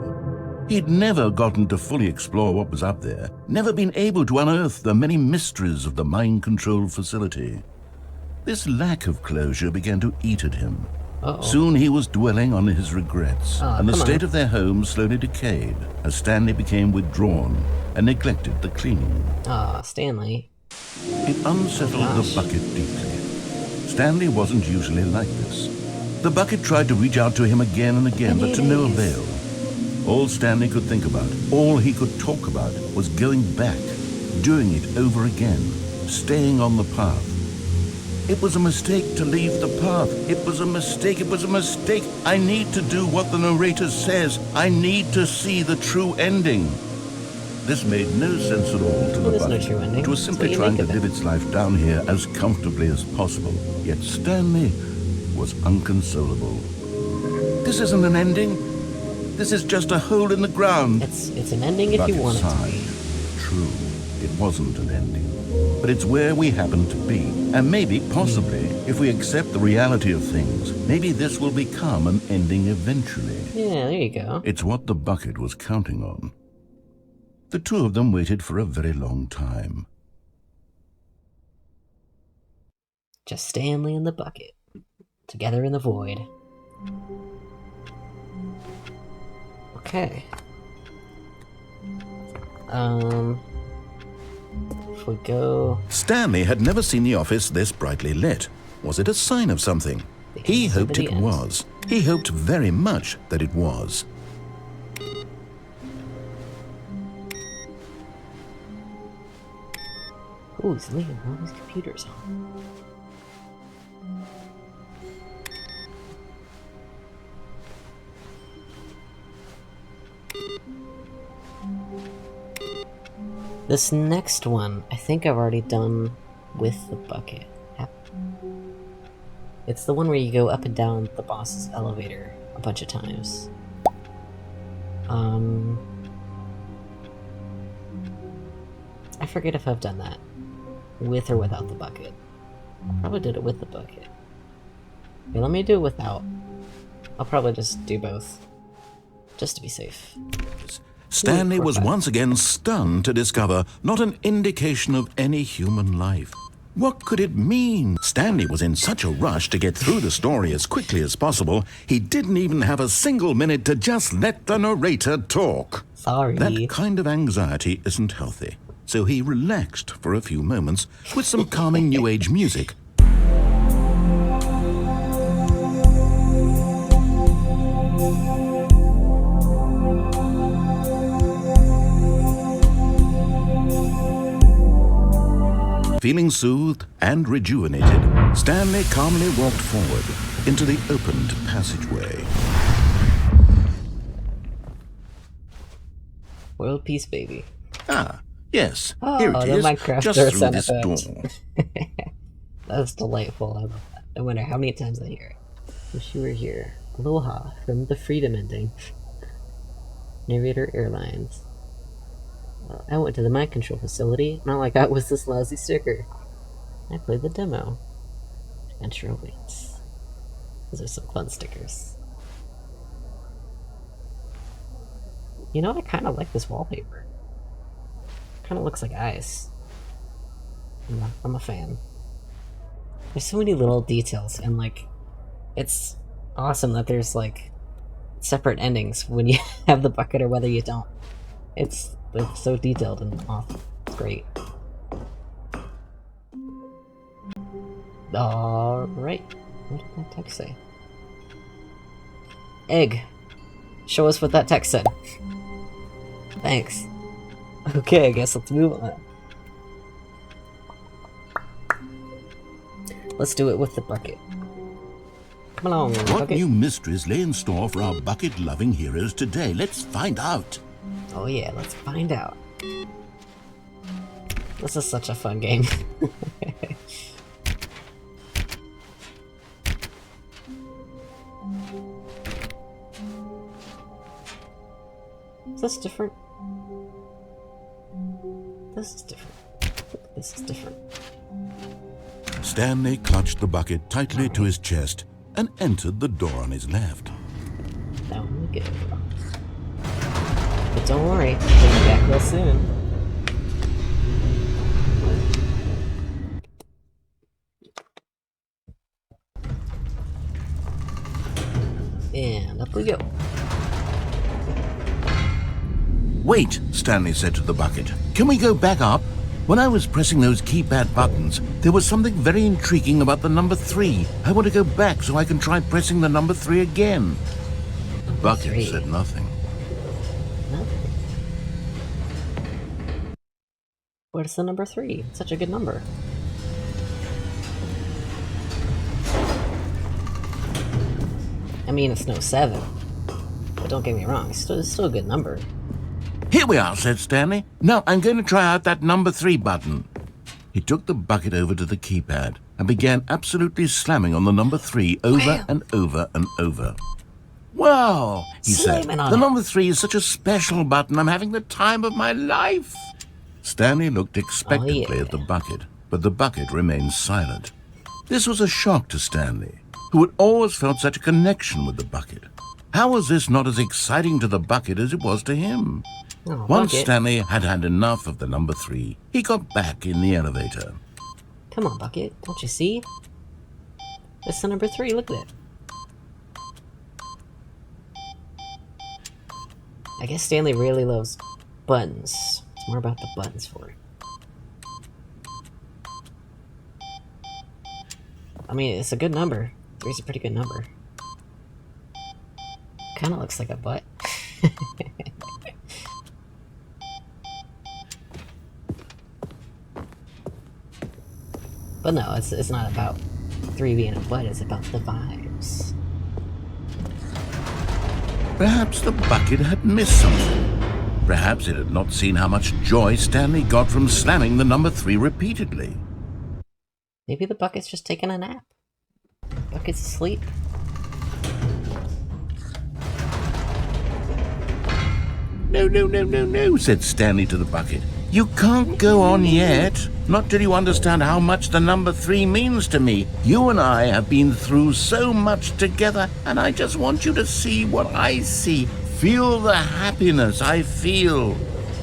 He'd never gotten to fully explore what was up there, never been able to unearth the many mysteries of the mind control facility. This lack of closure began to eat at him. Soon he was dwelling on his regrets, and the state of their home slowly decayed as Stanley became withdrawn and neglected the cleaning. Stanley. It unsettled the bucket deeply. Stanley wasn't usually like this. The bucket tried to reach out to him again and again, but to no avail. All Stanley could think about, all he could talk about, was going back, doing it over again, staying on the path. It was a mistake to leave the path. It was a mistake. It was a mistake. I need to do what the narrator says. I need to see the true ending. This made no sense at all to the There's no bucket. true ending. It was That's simply what you trying make to of it. live its life down here as comfortably as possible. Yet Stanley was unconsolable. This isn't an ending. This is just a hole in the ground. It's an ending if you Bucket want it to sighed. be. True, it wasn't an ending. But it's where we happen to be. And maybe, possibly, if we accept the reality of things, maybe this will become an ending eventually. Yeah, there you go. It's what the bucket was counting on. The two of them waited for a very long time. Just Stanley and the bucket. Together in the void. Okay. If we go... Stanley had never seen the office this brightly lit. Was it a sign of something? He hoped it was. He hoped very much that it was. Ooh, he's leaving all his computers on. This next one, I think I've already done with the bucket. It's the one where you go up and down the boss's elevator a bunch of times. I forget if I've done that. With or without the bucket. I probably did it with the bucket. Okay, let me do it without. I'll probably just do both. Just to be safe. Stanley was Ooh, once again stunned to discover not an indication of any human life. What could it mean? Stanley was in such a rush to get through the story as quickly as possible, he didn't even have a single minute to just let the narrator talk. Sorry. That kind of anxiety isn't healthy. So he relaxed for a few moments with some calming New Age music. Feeling soothed and rejuvenated, Stanley calmly walked forward into the opened passageway. World peace, baby. Ah, yes, Oh, here it the is, Minecraft just through sound this effect. door. That's delightful. I love that. I wonder how many times I hear it. Wish you were here. Aloha from the Freedom ending. Narrator Airlines. I went to the mind control facility, and all I got was this lousy sticker. I played the demo. Adventure awaits. Those are some fun stickers. You know, I kind of like this wallpaper. Kind of looks like ice. I'm a fan. There's so many little details, and like, it's awesome that there's like separate endings when you have the bucket or whether you don't. It's so detailed and awesome. It's great. Alright. What did that text say? Egg. Show us what that text said. Thanks. Okay, I guess let's move on. Let's do it with the bucket. Come along, What bucket. new mysteries lay in store for our bucket-loving heroes today? Let's find out. Oh yeah, let's find out. This is such a fun game. Is this different? This is different. This is different. Stanley clutched the bucket tightly to his chest and entered the door on his left. Down we go. But don't worry, we'll be back real soon. And up we go. Wait, Stanley said to the bucket. Can we go back up? When I was pressing those keypad buttons, there was something very intriguing about the number 3. I want to go back so I can try pressing the number 3 again. The bucket 3. said nothing. No. Where's the number 3? It's such a good number. I mean, it's no 7. But don't get me wrong, it's still a good number. Here we are, said Stanley. Now I'm going to try out that number 3 button. He took the bucket over to the keypad and began absolutely slamming on the number 3 over and over and over. Wow, he said. The number 3 is such a special button. I'm having the time of my life. Stanley looked expectantly at the bucket, but the bucket remained silent. This was a shock to Stanley, who had always felt such a connection with the bucket. How was this not as exciting to the bucket as it was to him? Once Stanley had had enough of the number 3, he got back in the elevator. Come on, Bucket. Don't you see? It's the number 3. Look at it. I guess Stanley really loves buttons. It's more about the buttons for it. I mean, it's a good number. 3's a pretty good number. Kinda looks like a butt. But no, it's not about 3 being a butt, it's about the vibes. Perhaps the bucket had missed something. Perhaps it had not seen how much joy Stanley got from slamming the number 3 repeatedly. Maybe the bucket's just taking a nap. Bucket's asleep. No, said Stanley to the bucket. You can't go on yet. Not till you understand how much the number 3 means to me. You and I have been through so much together, and I just want you to see what I see. Feel the happiness I feel.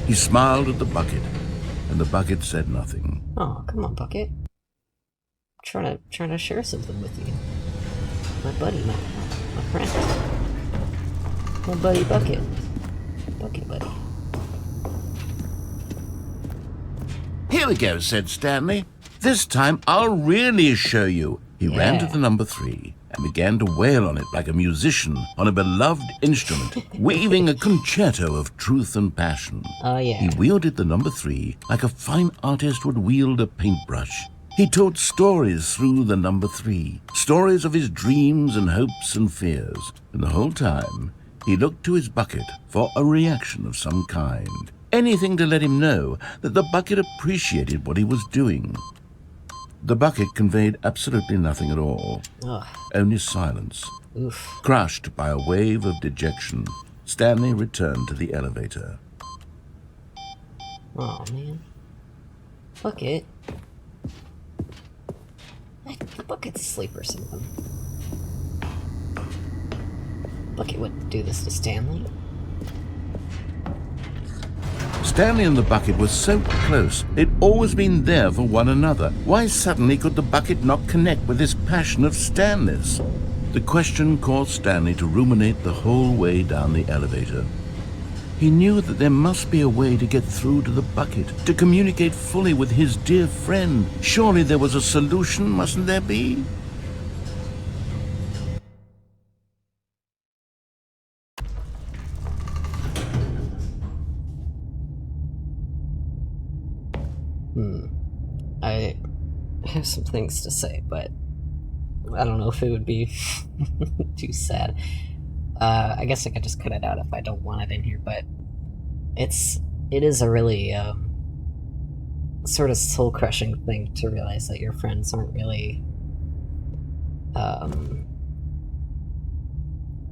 He smiled at the bucket, and the bucket said nothing. Oh, come on, Bucket. I'm trying to share something with you. My buddy, my friend. My buddy Bucket. Bucket buddy. Here we go, said Stanley. This time I'll really show you. He ran to the number 3 and began to wail on it like a musician on a beloved instrument, weaving a concerto of truth and passion. Oh, yeah. He wielded the number 3 like a fine artist would wield a paintbrush. He told stories through the number 3, stories of his dreams and hopes and fears, and the whole time he looked to his bucket for a reaction of some kind. Anything to let him know that the bucket appreciated what he was doing. The bucket conveyed absolutely nothing at all. Ugh. Only silence. Oof. Crushed by a wave of dejection, Stanley returned to the elevator. Oh, man. Bucket. The Bucket's asleep or something. Bucket wouldn't do this to Stanley. Stanley and the bucket were so close. They'd always been there for one another. Why suddenly could the bucket not connect with this passion of Stanley's? The question caused Stanley to ruminate the whole way down the elevator. He knew that there must be a way to get through to the bucket, to communicate fully with his dear friend. Surely there was a solution, mustn't there be? I have some things to say, but I don't know if it would be too sad. I guess I could just cut it out if I don't want it in here, but it is a really sort of soul-crushing thing to realize that your friends aren't really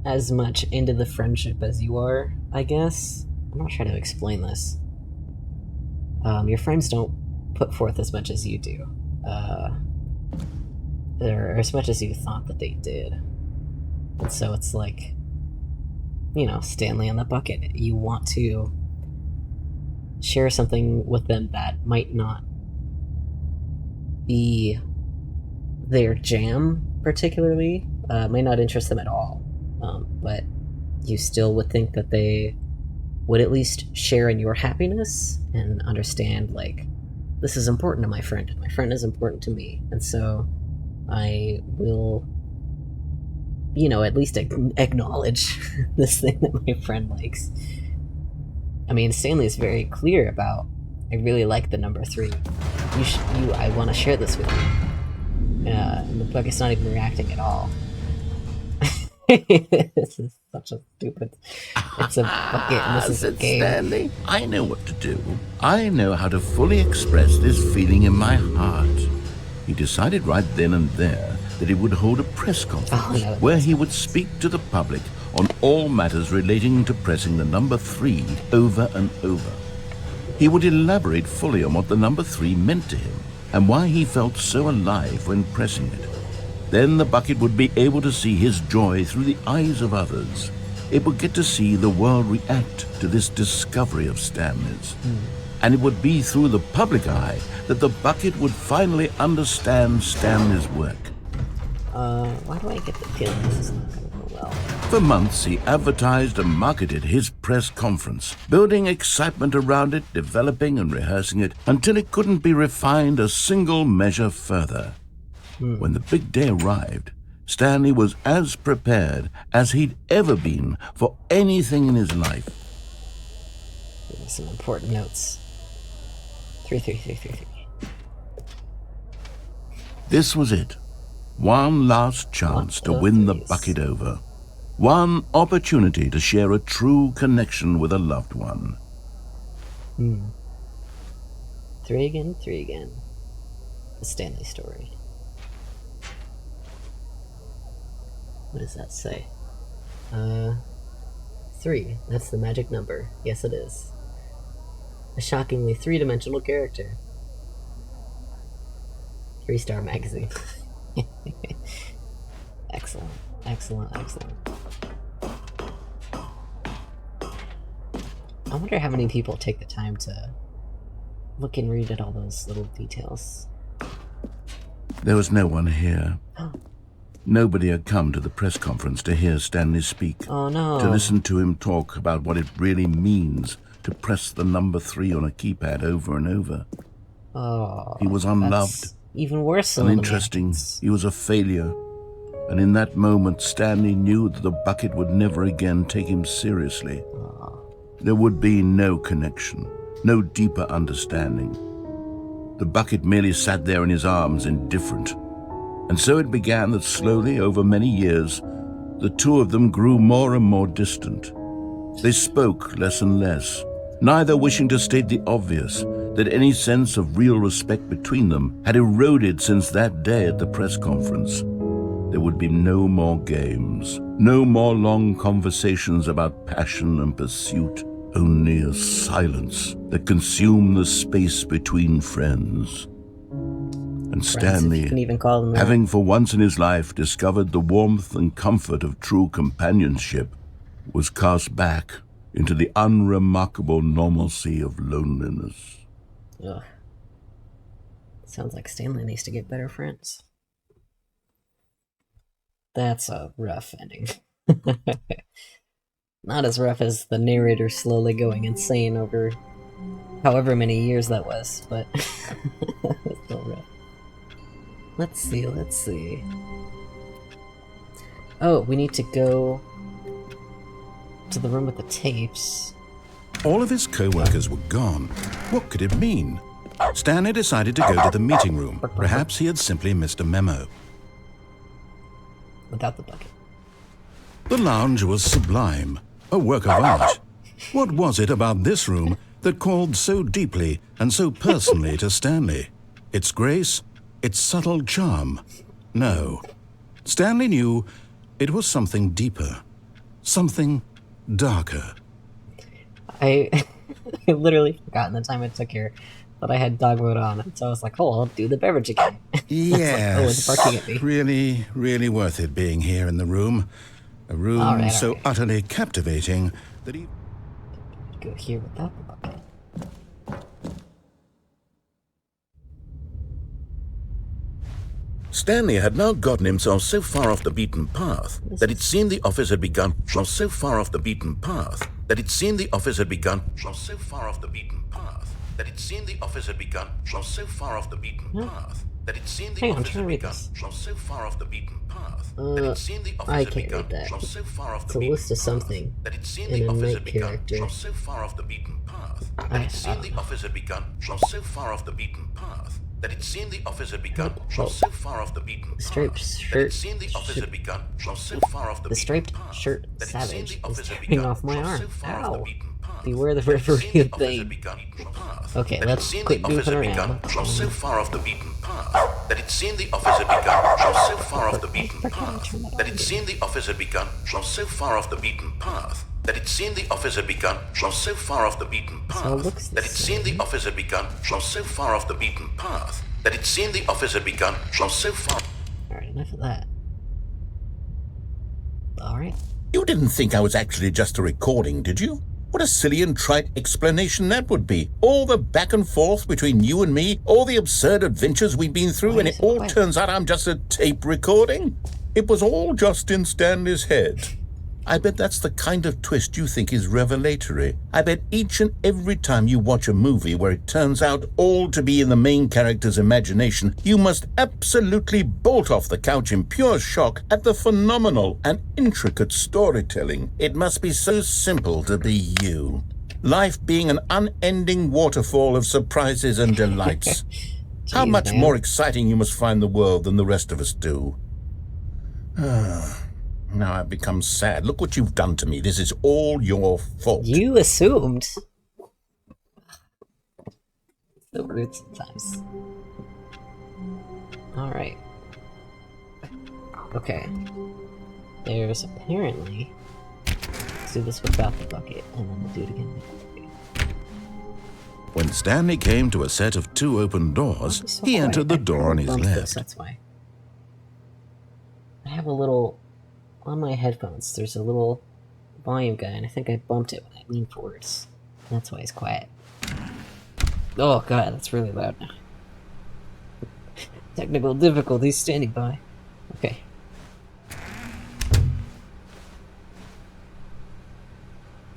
as much into the friendship as you are, I guess. I'm not trying to explain this. Your friends don't put forth as much as you do, or as much as you thought that they did. And so it's like, you know, Stanley and the bucket. You want to share something with them that might not be their jam particularly, may not interest them at all, but you still would think that they would at least share in your happiness and understand, like, this is important to my friend. My friend is important to me. And so I will, you know, at least acknowledge this thing that my friend likes. I mean, Stanley's very clear about, I really like the number 3. I want to share this with you. And the book is not even reacting at all. This is such a stupid... It's a bucket and this is a Said game. Stanley, I know what to do. I know how to fully express this feeling in my heart. He decided right then and there that he would hold a press conference where he would speak to the public on all matters relating to pressing the number 3 over and over. He would elaborate fully on what the number 3 meant to him and why he felt so alive when pressing it. Then the bucket would be able to see his joy through the eyes of others. It would get to see the world react to this discovery of Stanley's. And it would be through the public eye that the bucket would finally understand Stanley's work. Why do I get the feeling this is not going to go well? For months, he advertised and marketed his press conference, building excitement around it, developing and rehearsing it, until it couldn't be refined a single measure further. When the big day arrived, Stanley was as prepared as he'd ever been for anything in his life. Some important notes. 3. This was it. One last chance to win the bucket over. One opportunity to share a true connection with a loved one. 3 again. The Stanley story. What does that say? 3. That's the magic number. Yes, it is. A shockingly 3-dimensional character. 3-star magazine. Excellent. I wonder how many people take the time to look and read at all those little details. There was no one here. Nobody had come to the press conference to hear Stanley speak. Oh no. To listen to him talk about what it really means to press the number 3 on a keypad over and over. Oh, He was unloved, that's even worse than uninteresting. He was a failure. And in that moment, Stanley knew that the bucket would never again take him seriously. There would be no connection, no deeper understanding. The bucket merely sat there in his arms, indifferent. And so it began that slowly, over many years, the two of them grew more and more distant. They spoke less and less, neither wishing to state the obvious, that any sense of real respect between them had eroded since that day at the press conference. There would be no more games, no more long conversations about passion and pursuit, only a silence that consumed the space between friends. And Stanley, having for once in his life discovered the warmth and comfort of true companionship, was cast back into the unremarkable normalcy of loneliness. Ugh. Sounds like Stanley needs to get better friends. That's a rough ending. Not as rough as the narrator slowly going insane over however many years that was, but it's still rough. Let's see. Oh, we need to go to the room with the tapes. All of his co-workers were gone. What could it mean? Stanley decided to go to the meeting room. Perhaps he had simply missed a memo. Without the bucket. The lounge was sublime, a work of art. What was it about this room that called so deeply and so personally to Stanley? Its grace? Its subtle charm? No. Stanley knew it was something deeper, something darker. I literally forgotten the time it took here that I had dog mode on, and so I was like, oh, I'll do the beverage again. Yes, like, oh, it's barking at me. Really, really worth it being here in the room. A room so utterly captivating that he... Go here without the bucket. Stanley had now gotten himself so far off the beaten path that it seemed the office had begun so far off the beaten path that it seemed the office had begun so far off the beaten path that it seemed the office had begun so far off the beaten path that it seemed the office had begun so far off the beaten path that it seemed the office had begun so far off the beaten path that it seemed the office had begun so far off the beaten path path that it seemed the office had begun from so far off the beaten path that it seemed the office had begun from so far off the beaten path Striped that it shirt. seemed the office had begun from so far off the The beaten striped path shirt that it seemed savage the office is had tearing begun off my from arm. so far off the Ow. beaten path Beware the that it referee seemed the of office had thing. begun from path Okay, that it let's seemed quit the office had goofing begun around. from so far off the beaten path that it seemed the office had begun from so far off the beaten path that it seemed the office had begun from so far off the beaten path that it seemed the office had begun from so far off the beaten So it looks path the that it seemed the same. office had begun from so far off the beaten path that it seemed the office had begun from so far. Alright, enough of that. Alright. You didn't think I was actually just a recording, did you? What a silly and trite explanation that would be. All the back and forth between you and me, all the absurd adventures we've been through, and it all turns out I'm just a tape recording? It was all just in Stanley's head. I bet that's the kind of twist you think is revelatory. I bet each and every time you watch a movie where it turns out all to be in the main character's imagination, you must absolutely bolt off the couch in pure shock at the phenomenal and intricate storytelling. It must be so simple to be you. Life being an unending waterfall of surprises and delights. How much more exciting you must find the world than the rest of us do. Now I've become sad. Look what you've done to me. This is all your fault. You assumed. So rude sometimes. Alright. Okay. There's apparently... Let's do this without the bucket, and then we'll do it again with the bucket. When Stanley came to a set of 2 open doors, So he quiet. entered the I door on his bumped this, left. that's why. I have a little... On my headphones, there's a little volume guy, and I think I bumped it when I leaned forwards. That's why he's quiet. Oh god, that's really loud now. Technical difficulties standing by. Okay.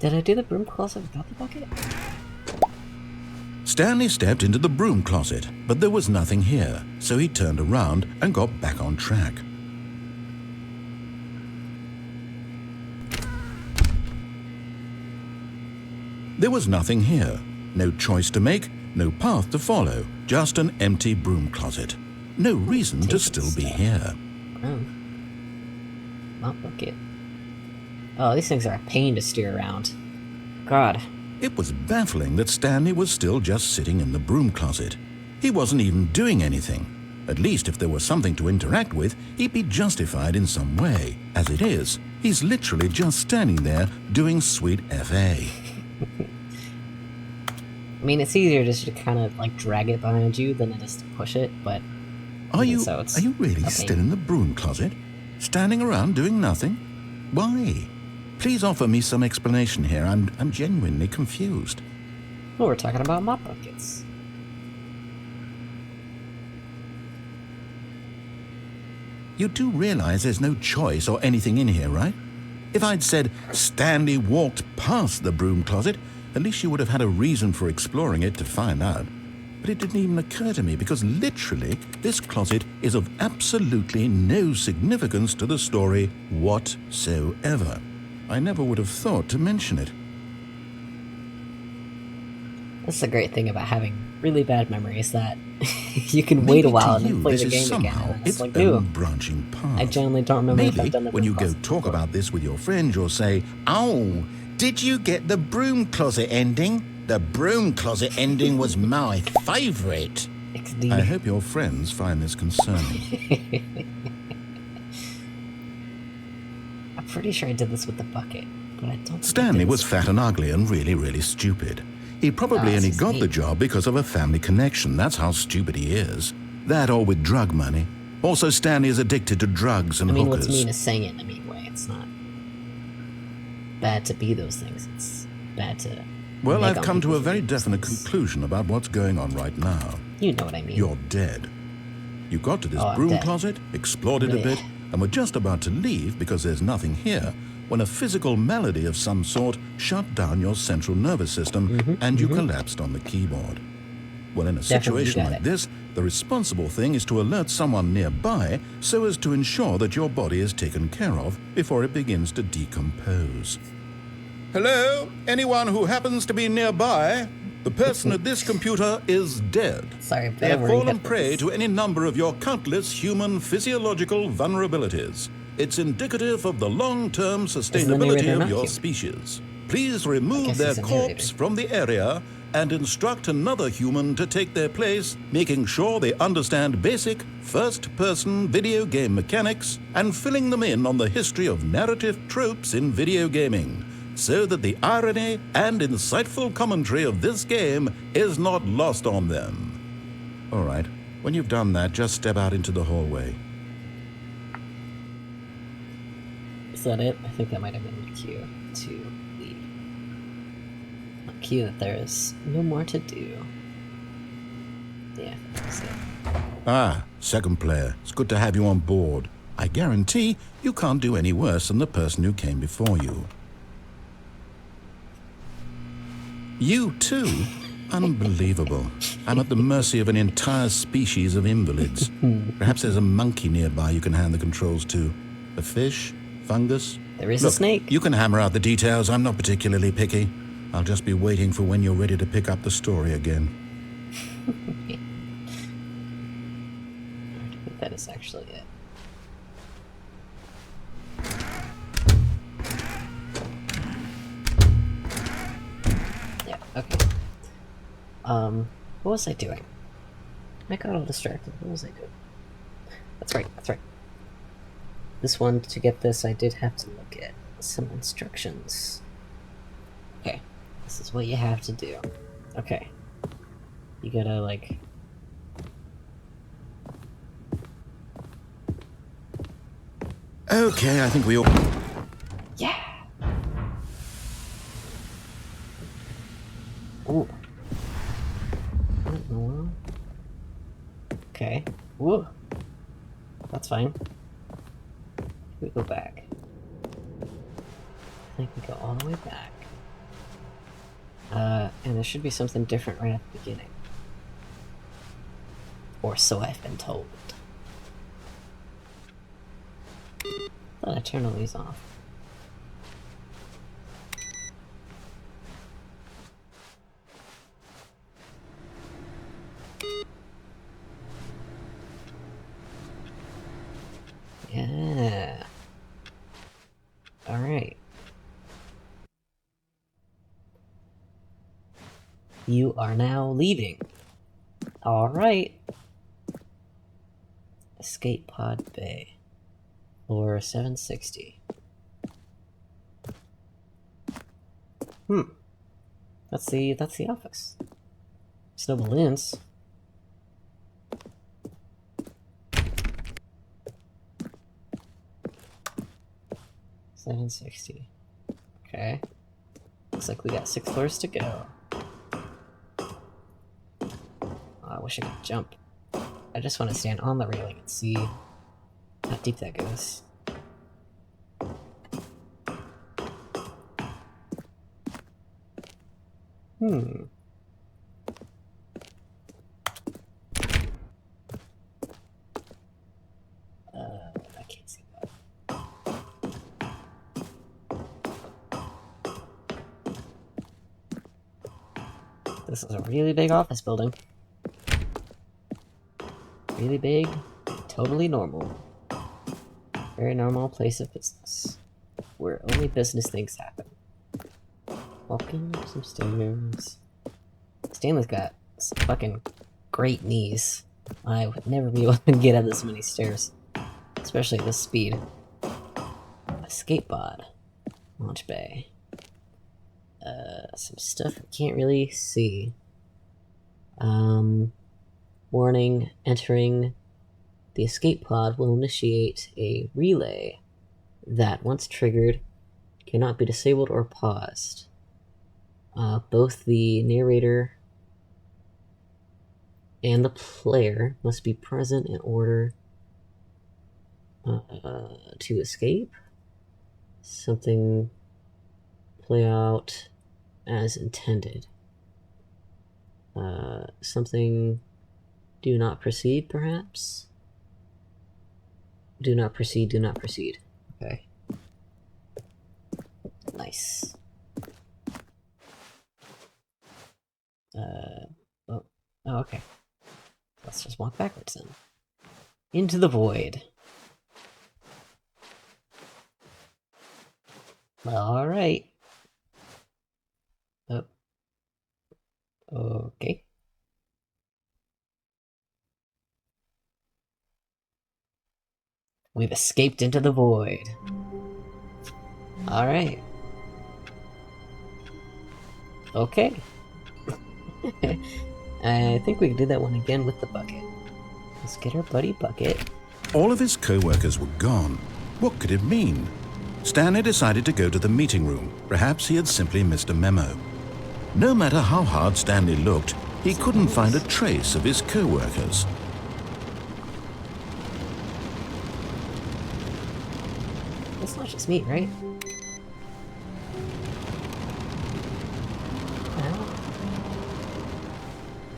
Did I do the broom closet without the bucket? Stanley stepped into the broom closet, but there was nothing here, so he turned around and got back on track. There was nothing here. No choice to make, no path to follow, just an empty broom closet. No reason to still be here. Oh. Mop bucket. Oh, these things are a pain to steer around. God. It was baffling that Stanley was still just sitting in the broom closet. He wasn't even doing anything. At least if there was something to interact with, he'd be justified in some way. As it is, he's literally just standing there doing sweet FA. I mean, it's easier just to kind of like drag it behind you than it is to push it, but Are you really a pain. still in the broom closet? Standing around doing nothing? Why? Please offer me some explanation here. I'm genuinely confused. Well, we're talking about mop buckets. You do realize there's no choice or anything in here, right? If I'd said Stanley walked past the broom closet, at least you would have had a reason for exploring it to find out. But it didn't even occur to me because literally this closet is of absolutely no significance to the story whatsoever. I never would have thought to mention it. That's the great thing about having really bad memories, that you can Maybe wait a while to and then you, play this the is game somehow again. And it's like own new. branching path. I generally don't remember if Maybe I've done the when you go broom talk closet about this with your friend, you'll say, "Oh, did you get the broom closet ending? The broom closet ending was my favourite." XD. I hope your friends find this concerning. I'm pretty sure I did this with the bucket, but I don't think I Stanley did was this- fat and ugly and really, really stupid. He probably Ah, only this is got the neat. job because of a family connection. That's how stupid he is. That or with drug money. Also, Stanley is addicted to drugs and I mean, hookers. what's mean is saying it in a mean way. It's not bad to be those things. It's bad to. Well, make I've on come to a people's very things. definite conclusion about what's going on right now. You know what I mean. You're dead. You got to this Oh, I'm broom dead. closet, explored it a Blech. bit, and were just about to leave because there's nothing here when a physical malady of some sort shut down your central nervous system and you collapsed on the keyboard. Well, in a Definitely situation got like it. this, the responsible thing is to alert someone nearby so as to ensure that your body is taken care of before it begins to decompose. Hello? Anyone who happens to be nearby? The person at this computer is dead. Sorry, They have fallen prey to any number of your countless human physiological vulnerabilities. It's indicative of the long-term sustainability of your species. Please remove their corpse from the area and instruct another human to take their place, making sure they understand basic first-person video game mechanics and filling them in on the history of narrative tropes in video gaming, so that the irony and insightful commentary of this game is not lost on them. All right, when you've done that, just step out into the hallway. Is that it? I think that might have been the cue to leave. A cue that there is no more to do. Yeah, that's it. Ah, second player. It's good to have you on board. I guarantee you can't do any worse than the person who came before you. You too? Unbelievable. I'm at the mercy of an entire species of invalids. Perhaps there's a monkey nearby you can hand the controls to. A fish? Fungus? There is a snake. You can hammer out the details. I'm not particularly picky. I'll just be waiting for when you're ready to pick up the story again. I think that is actually it. Yeah, okay. What was I doing? I got all distracted. What was I doing? That's right, that's right. This one, to get this, I did have to look at some instructions. Okay, this is what you have to do. Okay. You gotta, like... Okay, I think we all... Yeah! Ooh. What in the world? Okay. Whoa. That's fine. We go back. I think we go all the way back. And there should be something different right at the beginning. Or so I've been told. Thought I turned all these off. Yeah. Alright. You are now leaving. Alright. Escape pod bay. Floor 760. That's the office. There's no balloons. $760. Okay. Looks like we got 6 floors to go. Oh, I wish I could jump. I just want to stand on the railing and see how deep that goes. I can't see that. This is a really big office building. Really big, totally normal. Very normal place of business. Where only business things happen. Walking up some stairs. Stanley's got some fucking great knees. I would never be able to get up this many stairs. Especially at this speed. Escape pod. Launch bay. Some stuff I can't really see. Warning, entering the escape pod will initiate a relay that, once triggered, cannot be disabled or paused. Both the narrator and the player must be present in order to escape. Something play out as intended. Something do not proceed, perhaps? Do not proceed, do not proceed. Okay. Nice. Oh, oh, okay. Let's just walk backwards then. Into the void. Alright. Oh. Okay. We've escaped into the void. Alright. Okay. I think we can do that one again with the bucket. Let's get our buddy Bucket. All of his co-workers were gone. What could it mean? Stanley decided to go to the meeting room. Perhaps he had simply missed a memo. No matter how hard Stanley looked, he couldn't find a trace of his co-workers. It's not just me, right?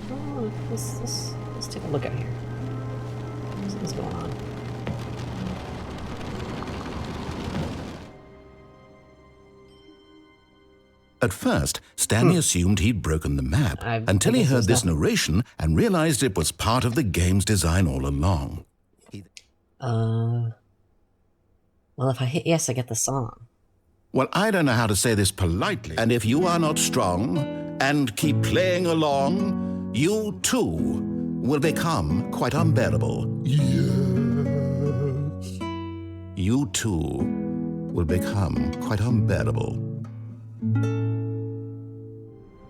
Oh, let's take a look out here. What's going on? At first, Stanley assumed he'd broken the map until he guess heard there's this nothing. narration and realized it was part of the game's design all along. Well, if I hit yes, I get the song. Well, I don't know how to say this politely. And if you are not strong and keep playing along, you too will become quite unbearable. Yes. You too will become quite unbearable.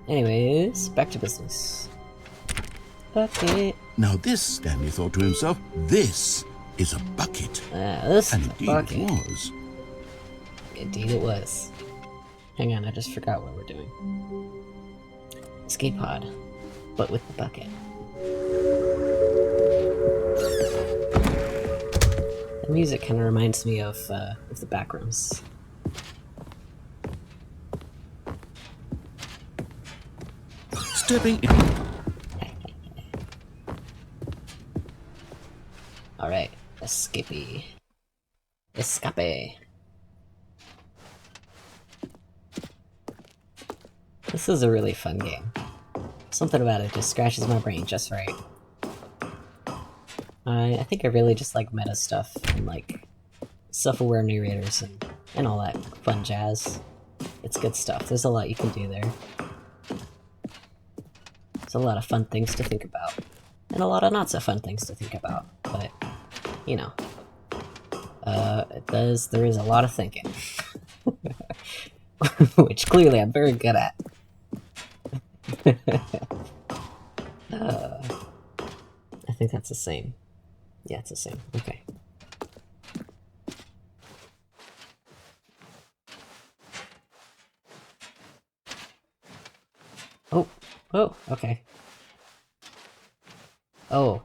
Anyways, back to business. Bucket. Now this, Stanley thought to himself, this is a bucket. This And is a indeed bucket. it was. Indeed it was. Hang on, I just forgot what we're doing. Escape pod, but with the bucket. The music kind of reminds me of the backrooms. Stepping in. Alright, escape. Escape. This is a really fun game. Something about it just scratches my brain just right. I think I really just like meta stuff and like self-aware narrators and all that fun jazz. It's good stuff. There's a lot you can do there. There's a lot of fun things to think about. And a lot of not so fun things to think about. But, you know. There is a lot of thinking. Which clearly I'm very good at. I think that's the same. Yeah, it's the same. Okay. Oh, okay. Oh.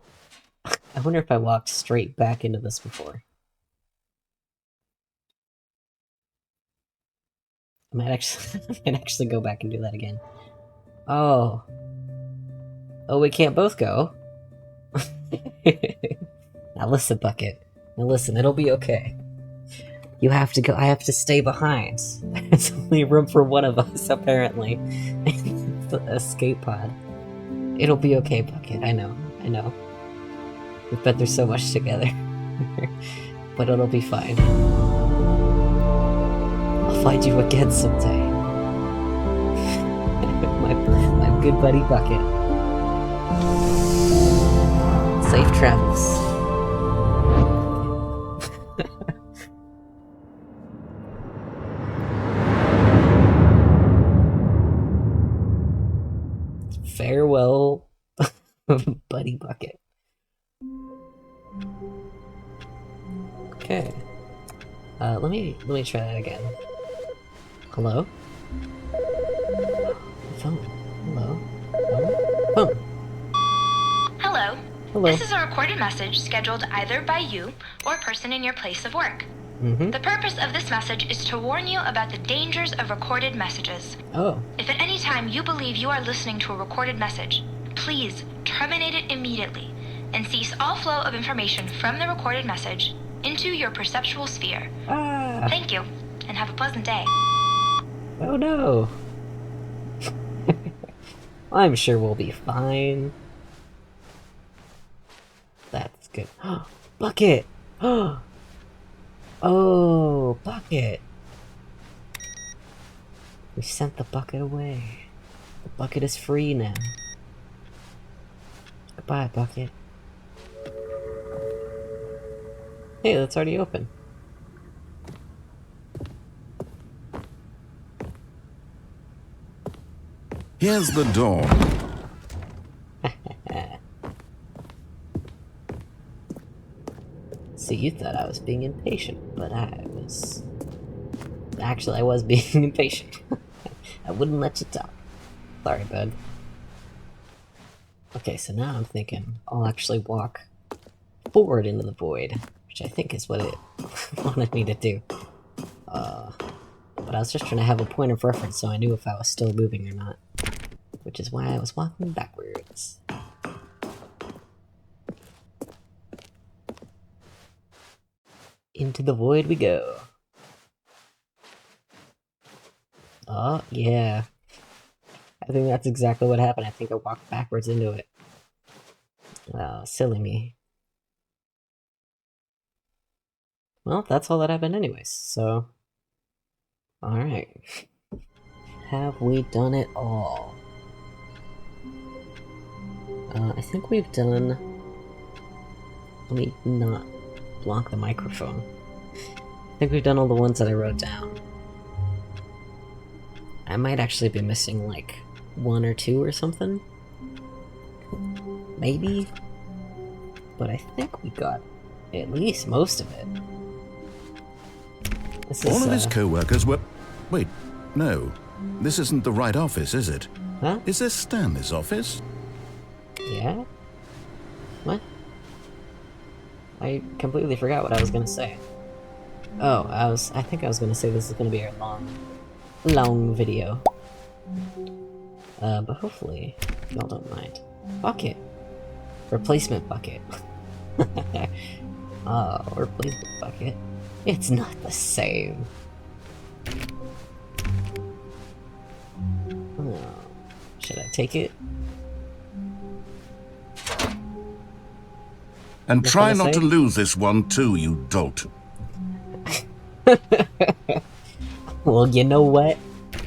I wonder if I walked straight back into this before. I might actually go back and do that again. Oh. Oh, we can't both go. Now listen, Bucket. Now listen, it'll be okay. You have to go. I have to stay behind. There's only room for one of us, apparently. The escape pod. It'll be okay, Bucket. I know. We've been through so much together. But it'll be fine. I'll find you again someday. my good buddy Bucket. Safe travels. Farewell, buddy Bucket. Okay. Let me try that again. Hello? Phone. Hello? Phone. Hello. Hello. This is a recorded message scheduled either by you or a person in your place of work. Mm-hmm. The purpose of this message is to warn you about the dangers of recorded messages. Oh. If at any time you believe you are listening to a recorded message, please terminate it immediately and cease all flow of information from the recorded message into your perceptual sphere. Ah. Thank you, and have a pleasant day. Oh no. I'm sure we'll be fine. That's good. Bucket! Oh, bucket! We sent the bucket away. The bucket is free now. Goodbye, bucket. Hey, that's already open. Here's the door. So you thought I was being impatient, but I was... Actually, I was being impatient. I wouldn't let you talk. Sorry, bud. Okay, so now I'm thinking I'll actually walk forward into the void, which I think is what it wanted me to do. But I was just trying to have a point of reference so I knew if I was still moving or not. Which is why I was walking backwards. Into the void we go. Oh, yeah. I think that's exactly what happened. I think I walked backwards into it. Oh, silly me. Well, that's all that happened anyways, so... Alright. Have we done it all? I think we've done... Let me not block the microphone. I think we've done all the ones that I wrote down. I might actually be missing, like, 1 or 2 or something. Maybe? But I think we got at least most of it. All of his co-workers were... Wait, no. This isn't the right office, is it? Huh? Is this Stanley's office? Yeah? What? I completely forgot what I was gonna say. Oh, I think I was gonna say this is gonna be a long video. But hopefully y'all don't mind. Bucket! Replacement bucket. Oh, replacement bucket. It's not the same. Oh, should I take it? And What try can I not say? to lose this one too, you dolt. Well, you know what?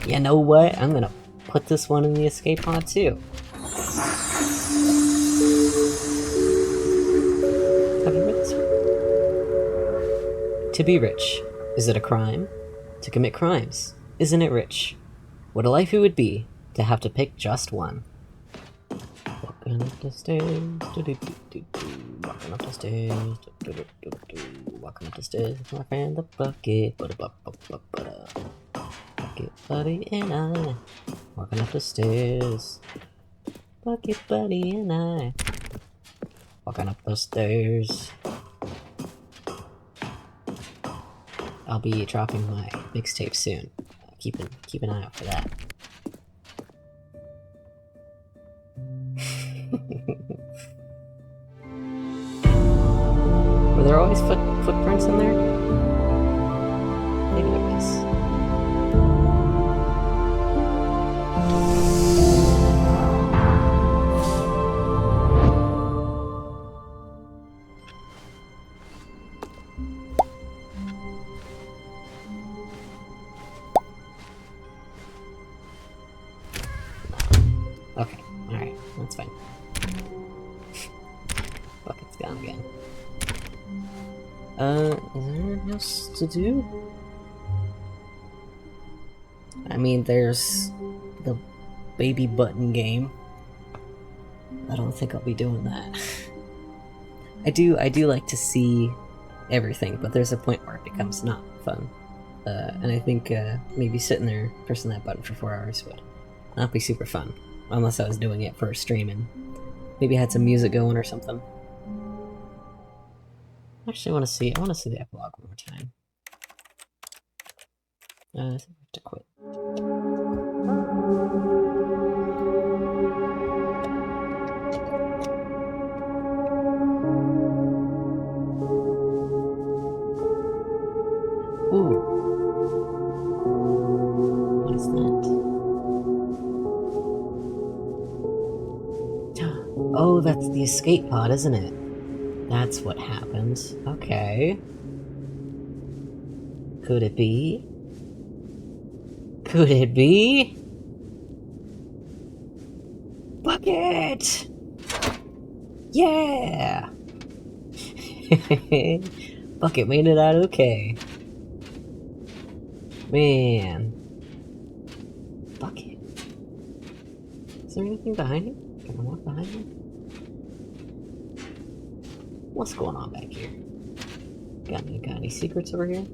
You know what? I'm gonna put this one in the escape pod too. Have you read this one? To be rich. Is it a crime? To commit crimes. Isn't it rich? What a life it would be to have to pick just one. Walking up the stairs, walking up the stairs, walking up the stairs with my friend the bucket, bucket buddy and I, walking up the stairs, bucket buddy and I, walking up the stairs. I'll be dropping my mixtape soon. Keep an eye out for that. Were there always footprints in there? Maybe there was. Okay, alright, that's fine. Bucket's gone again. Is there anything else to do? I mean, there's the baby button game. I don't think I'll be doing that. I do like to see everything, but there's a point where it becomes not fun. And I think maybe sitting there pressing that button for 4 hours would not be super fun. Unless I was doing it for a stream and maybe had some music going or something. Actually, I want to see the epilogue one more time. I think I have to quit. Ooh. What is that? It's the escape pod, isn't it? That's what happened. Okay. Could it be? Could it be? Bucket! Yeah! Bucket made it out okay. Man. Bucket. Is there anything behind him? Can I walk behind him? What's going on back here? Got any secrets over here?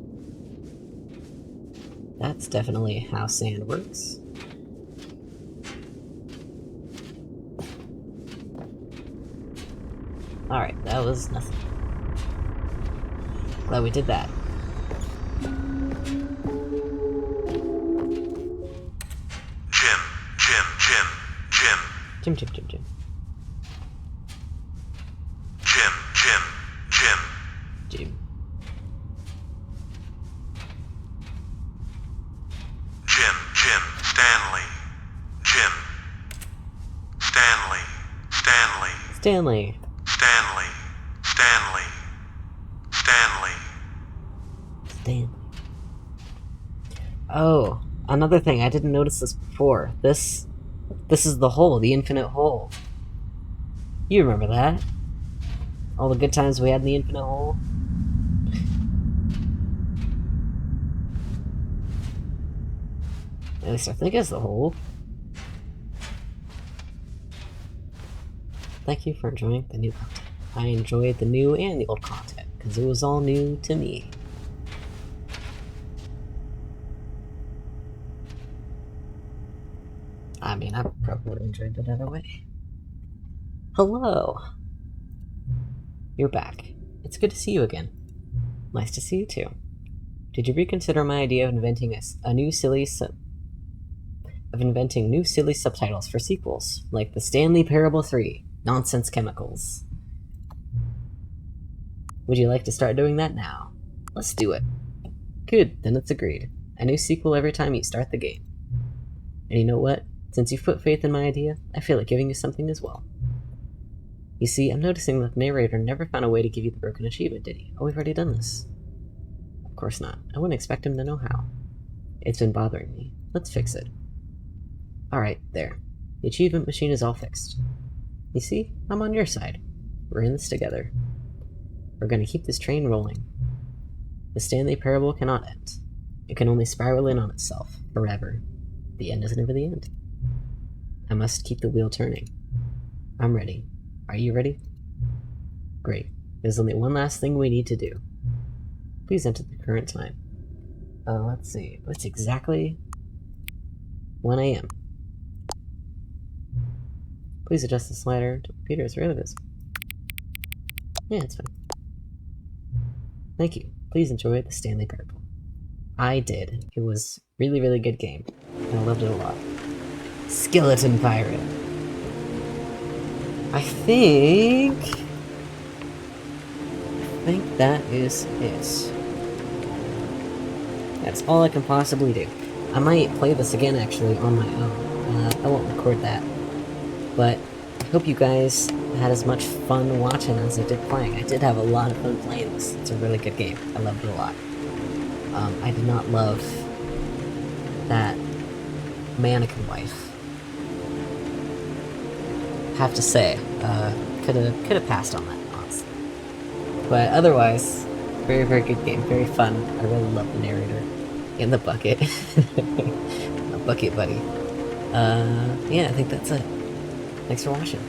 That's definitely how sand works. Alright, that was nothing. Glad we did that. Jim. Jim, Stanley. Stanley. Oh, another thing, I didn't notice this before. This is the hole, the infinite hole. You remember that? All the good times we had in the infinite hole? At least I think it's the hole. Thank you for enjoying the new content. I enjoyed the new and the old content, because it was all new to me. I mean, I probably would have enjoyed it either way. Hello! You're back. It's good to see you again. Nice to see you too. Did you reconsider my idea of inventing new silly subtitles for sequels, like the Stanley Parable 3, Nonsense Chemicals? Would you like to start doing that now? Let's do it. Good, then it's agreed. A new sequel every time you start the game. And you know what? Since you've put faith in my idea, I feel like giving you something as well. You see, I'm noticing that the narrator never found a way to give you the broken achievement, did he? Oh, we've already done this. Of course not. I wouldn't expect him to know how. It's been bothering me. Let's fix it. Alright, there. The achievement machine is all fixed. You see, I'm on your side. We're in this together. We're gonna keep this train rolling. The Stanley Parable cannot end. It can only spiral in on itself, forever. The end is never the end. I must keep the wheel turning. I'm ready. Are you ready? Great. There's only one last thing we need to do. Please enter the current time. Let's see. It's exactly 1 a.m. Please adjust the slider to Peter is really visible. Yeah, it's fine. Thank you. Please enjoy the Stanley Parable. I did. It was a really, really good game. And I loved it a lot. Skeleton Pirate. I think that is it. That's all I can possibly do. I might play this again, actually, on my own. I won't record that. But I hope you guys had as much fun watching as I did playing. I did have a lot of fun playing this. It's a really good game. I loved it a lot. I did not love that mannequin wife. Have to say, could have passed on that, honestly. But otherwise, very, very good game. Very fun. I really love the narrator. And the bucket. The bucket buddy. Yeah, I think that's it. Thanks for watching.